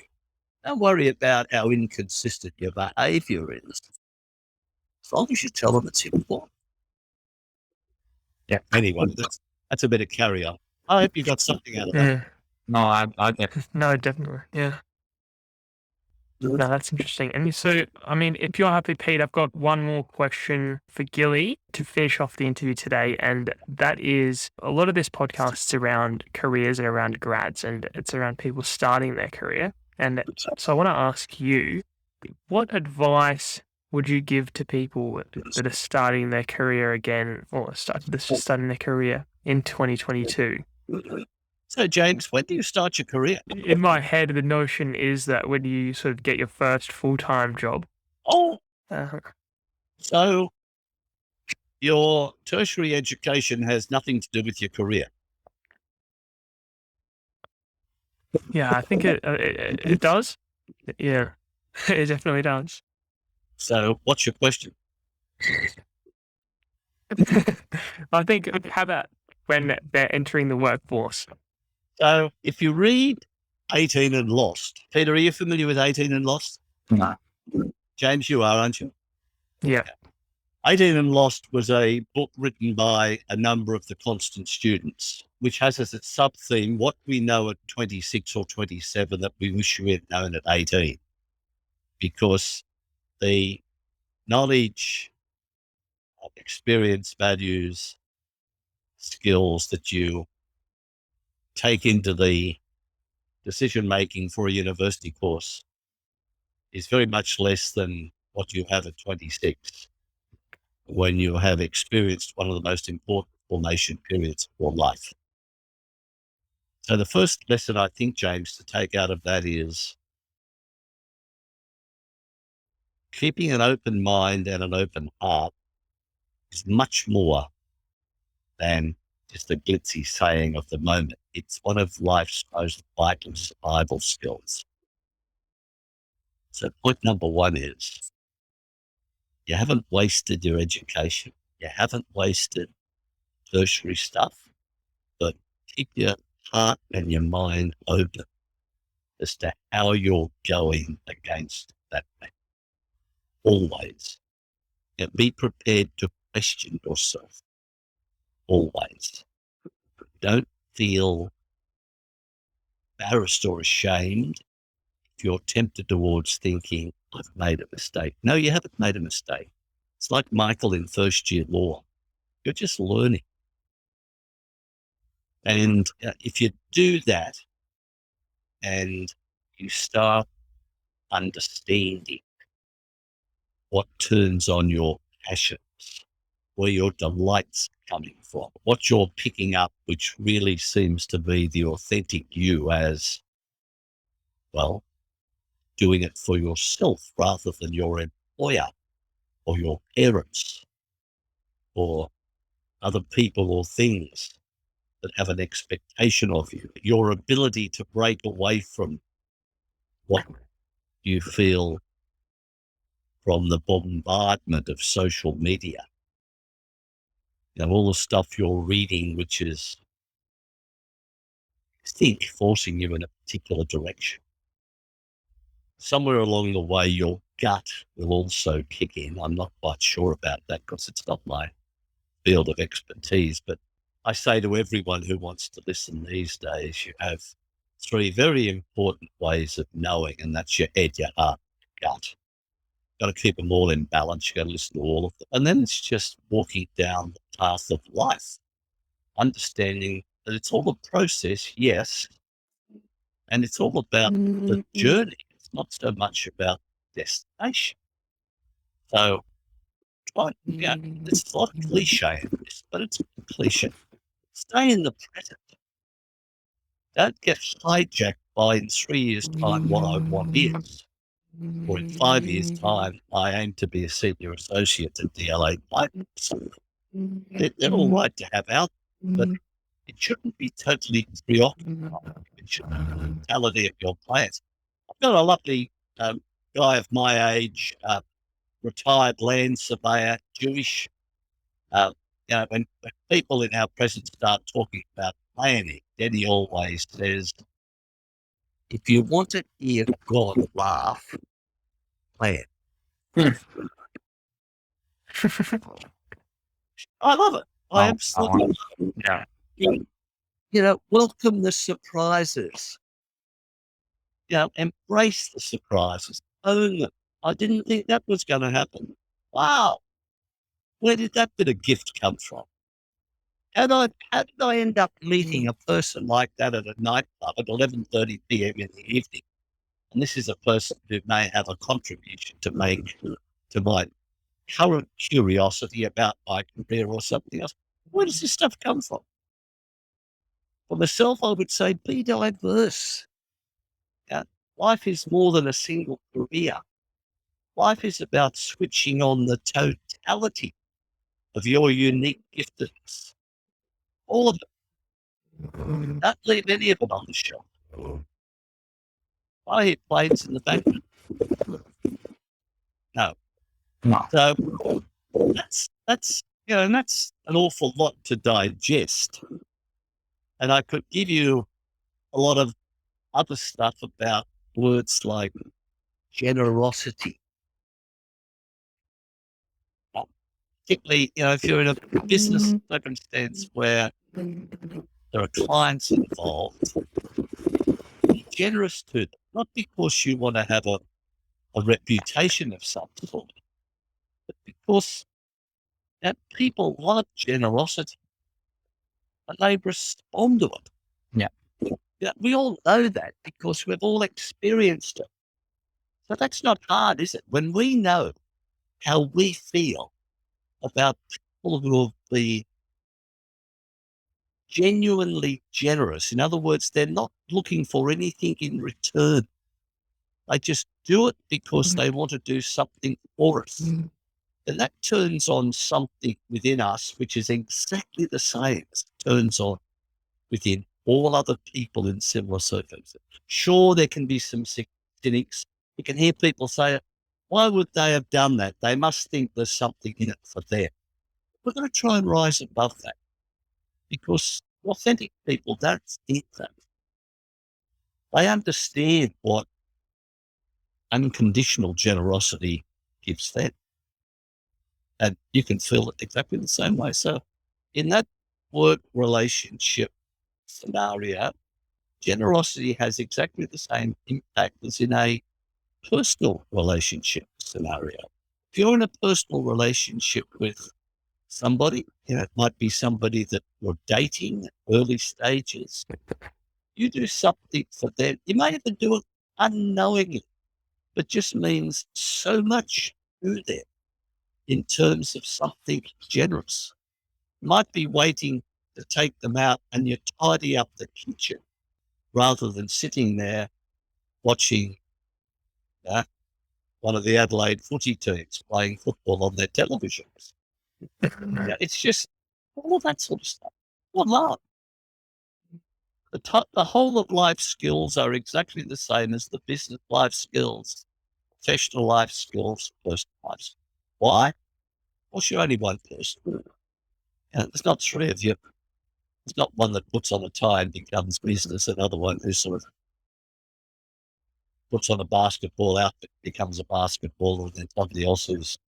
Don't worry about how inconsistent your behavior is. As long as you tell them it's important. Yeah. Anyway, that's a bit of carry on. I hope you got something out of that. No, I No, definitely. Yeah. No, that's interesting. And so, I mean, if you're happy, Pete, I've got one more question for Gilly to finish off the interview today. And that is, a lot of this podcast is around careers and around grads, and it's around people starting their career. And so I want to ask you, what advice would you give to people that are starting their career again, or starting their career in 2022? So, James, when do you start your career? In my head, the notion is that when you sort of get your first full-time job. Oh, so your tertiary education has nothing to do with your career. Yeah, I think it does. Yeah, it definitely does. So what's your question? I think, how about when they're entering the workforce? So if you read 18 and Lost, Peter, are you familiar with 18 and Lost? No. James, you are, aren't you? Yeah. 18 and Lost was a book written by a number of the constant students, which has as its sub-theme what we know at 26 or 27 that we wish we had known at 18. Because the knowledge, experience, values, skills that you take into the decision-making for a university course is very much less than what you have at 26 when you have experienced one of the most important formation periods of your life. So the first lesson I think, James, to take out of that is keeping an open mind and an open heart is much more than just a glitzy saying of the moment. It's one of life's most vital survival skills. So point number one is you haven't wasted your education. You haven't wasted tertiary stuff, but keep your heart and your mind open as to how you're going against that thing. Always. Be prepared to question yourself. Always. Don't feel embarrassed or ashamed if you're tempted towards thinking, I've made a mistake. No, you haven't made a mistake. It's like Michael in first year law. You're just learning. And if you do that and you start understanding what turns on your passions, where your delight's coming from, what you're picking up, which really seems to be the authentic you as, well, doing it for yourself rather than your employer or your parents or other people or things that have an expectation of you. Your ability to break away from what you feel from the bombardment of social media. All the stuff you're reading, which is, I think, forcing you in a particular direction. Somewhere along the way, your gut will also kick in. I'm not quite sure about that because it's not my field of expertise, but I say to everyone who wants to listen these days, you have 3 very important ways of knowing, and that's your head, your heart, your gut. Got to keep them all in balance. You got to listen to all of them. And then it's just walking down the path of life, understanding that it's all a process, yes, and it's all about the journey. It's not so much about destination. So, it's a lot of cliche in this, but it's a cliche. Stay in the present. Don't get hijacked by in 3 years' time what I want is. Or in 5 years' time, I aim to be a senior associate at DLA Piper. They're all right to have out, but it shouldn't be totally preoccupied. It should be the mentality of your clients. I've got a lovely guy of my age, retired land surveyor, Jewish. When people in our present start talking about planning, then he always says, if you want to hear God laugh, plan. I love it. I absolutely love it. Yeah. Welcome the surprises. Embrace the surprises. Own them. I didn't think that was going to happen. Wow. Where did that bit of gift come from? How did I end up meeting a person like that at a nightclub at 11:30 p.m. in the evening? And this is a person who may have a contribution to make to my current curiosity about my career or something else. Where does this stuff come from? For myself, I would say be diverse. Life is more than a single career. Life is about switching on the totality of your unique giftedness. All of it. Don't leave any of it on the shelf. I hear planes in the background. No. So that's and that's an awful lot to digest. And I could give you a lot of other stuff about words like generosity. Particularly, if you're in a business circumstance where there are clients involved, be generous to them, not because you want to have a reputation of some sort, but because that people love generosity and they respond to it. Yeah. We all know that because we've all experienced it. So that's not hard, is it? When we know how we feel about people who will be genuinely generous. In other words, they're not looking for anything in return. They just do it because they want to do something for us. And that turns on something within us, which is exactly the same as it turns on within all other people in similar circumstances. Sure, there can be some cynics. You can hear people say, why would they have done that? They must think there's something in it for them. We're going to try and rise above that. because authentic people don't think that. They understand what unconditional generosity gives them. And you can feel it exactly the same way. So in that work relationship scenario, generosity has exactly the same impact as in a personal relationship scenario. If you're in a personal relationship with somebody, it might be somebody that you're dating, early stages, you do something for them. You may even do it unknowingly, but just means so much to them in terms of something generous. Might be waiting to take them out and you tidy up the kitchen rather than sitting there watching one of the Adelaide footy teams playing football on their televisions. It's just all of that sort of stuff. What love? The whole of life skills are exactly the same as the business life skills, professional life skills, personal life skills. Why? Well, you're only one person. There's not three of you. There's not one that puts on a tie and becomes business, another one who sort of puts on a basketball outfit, becomes a basketballer, and then somebody else who's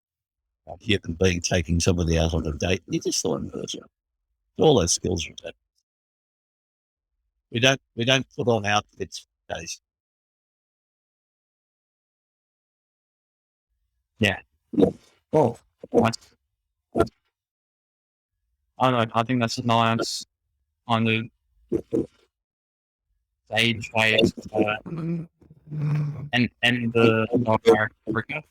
a human being taking somebody out on a date. You just one person. All those skills are there. We don't put on outfits for days. Yeah. Oh, I don't know. I think that's a nice kind of stage way and the Africa.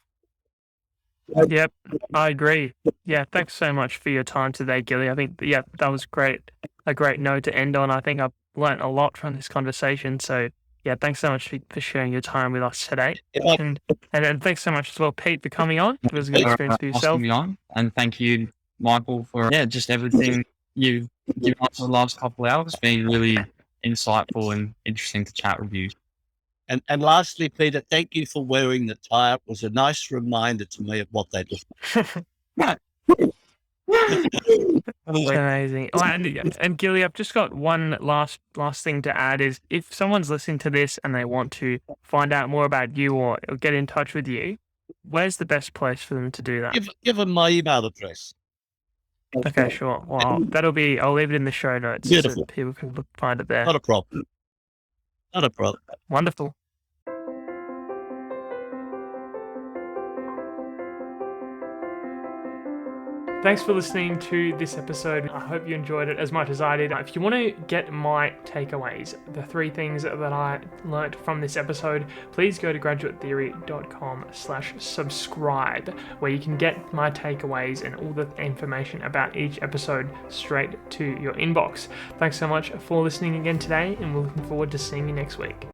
Yep, I agree. Yeah, thanks so much for your time today, Gilly. I think, yeah, that was great. A great note to end on. I think I've learnt a lot from this conversation. So, yeah, thanks so much for sharing your time with us today. And thanks so much as well, Pete, for coming on. It was a good experience for yourself. Me on. And thank you, Michael, for just everything you've given us for the last couple of hours. It's been really insightful and interesting to chat with you. And lastly, Peter, thank you for wearing the tie. It was a nice reminder to me of what they do. Amazing. Oh, and Gilly, I've just got one last thing to add is if someone's listening to this and they want to find out more about you or get in touch with you, where's the best place for them to do that? Give them my email address. Okay, sure. Well, I'll leave it in the show notes. Beautiful. So people can find it there. Not a problem. Not a problem. Wonderful. Thanks for listening to this episode. I hope you enjoyed it as much as I did. If you want to get my takeaways, the 3 things that I learnt from this episode, please go to graduatetheory.com/subscribe, where you can get my takeaways and all the information about each episode straight to your inbox. Thanks so much for listening again today, and we're looking forward to seeing you next week.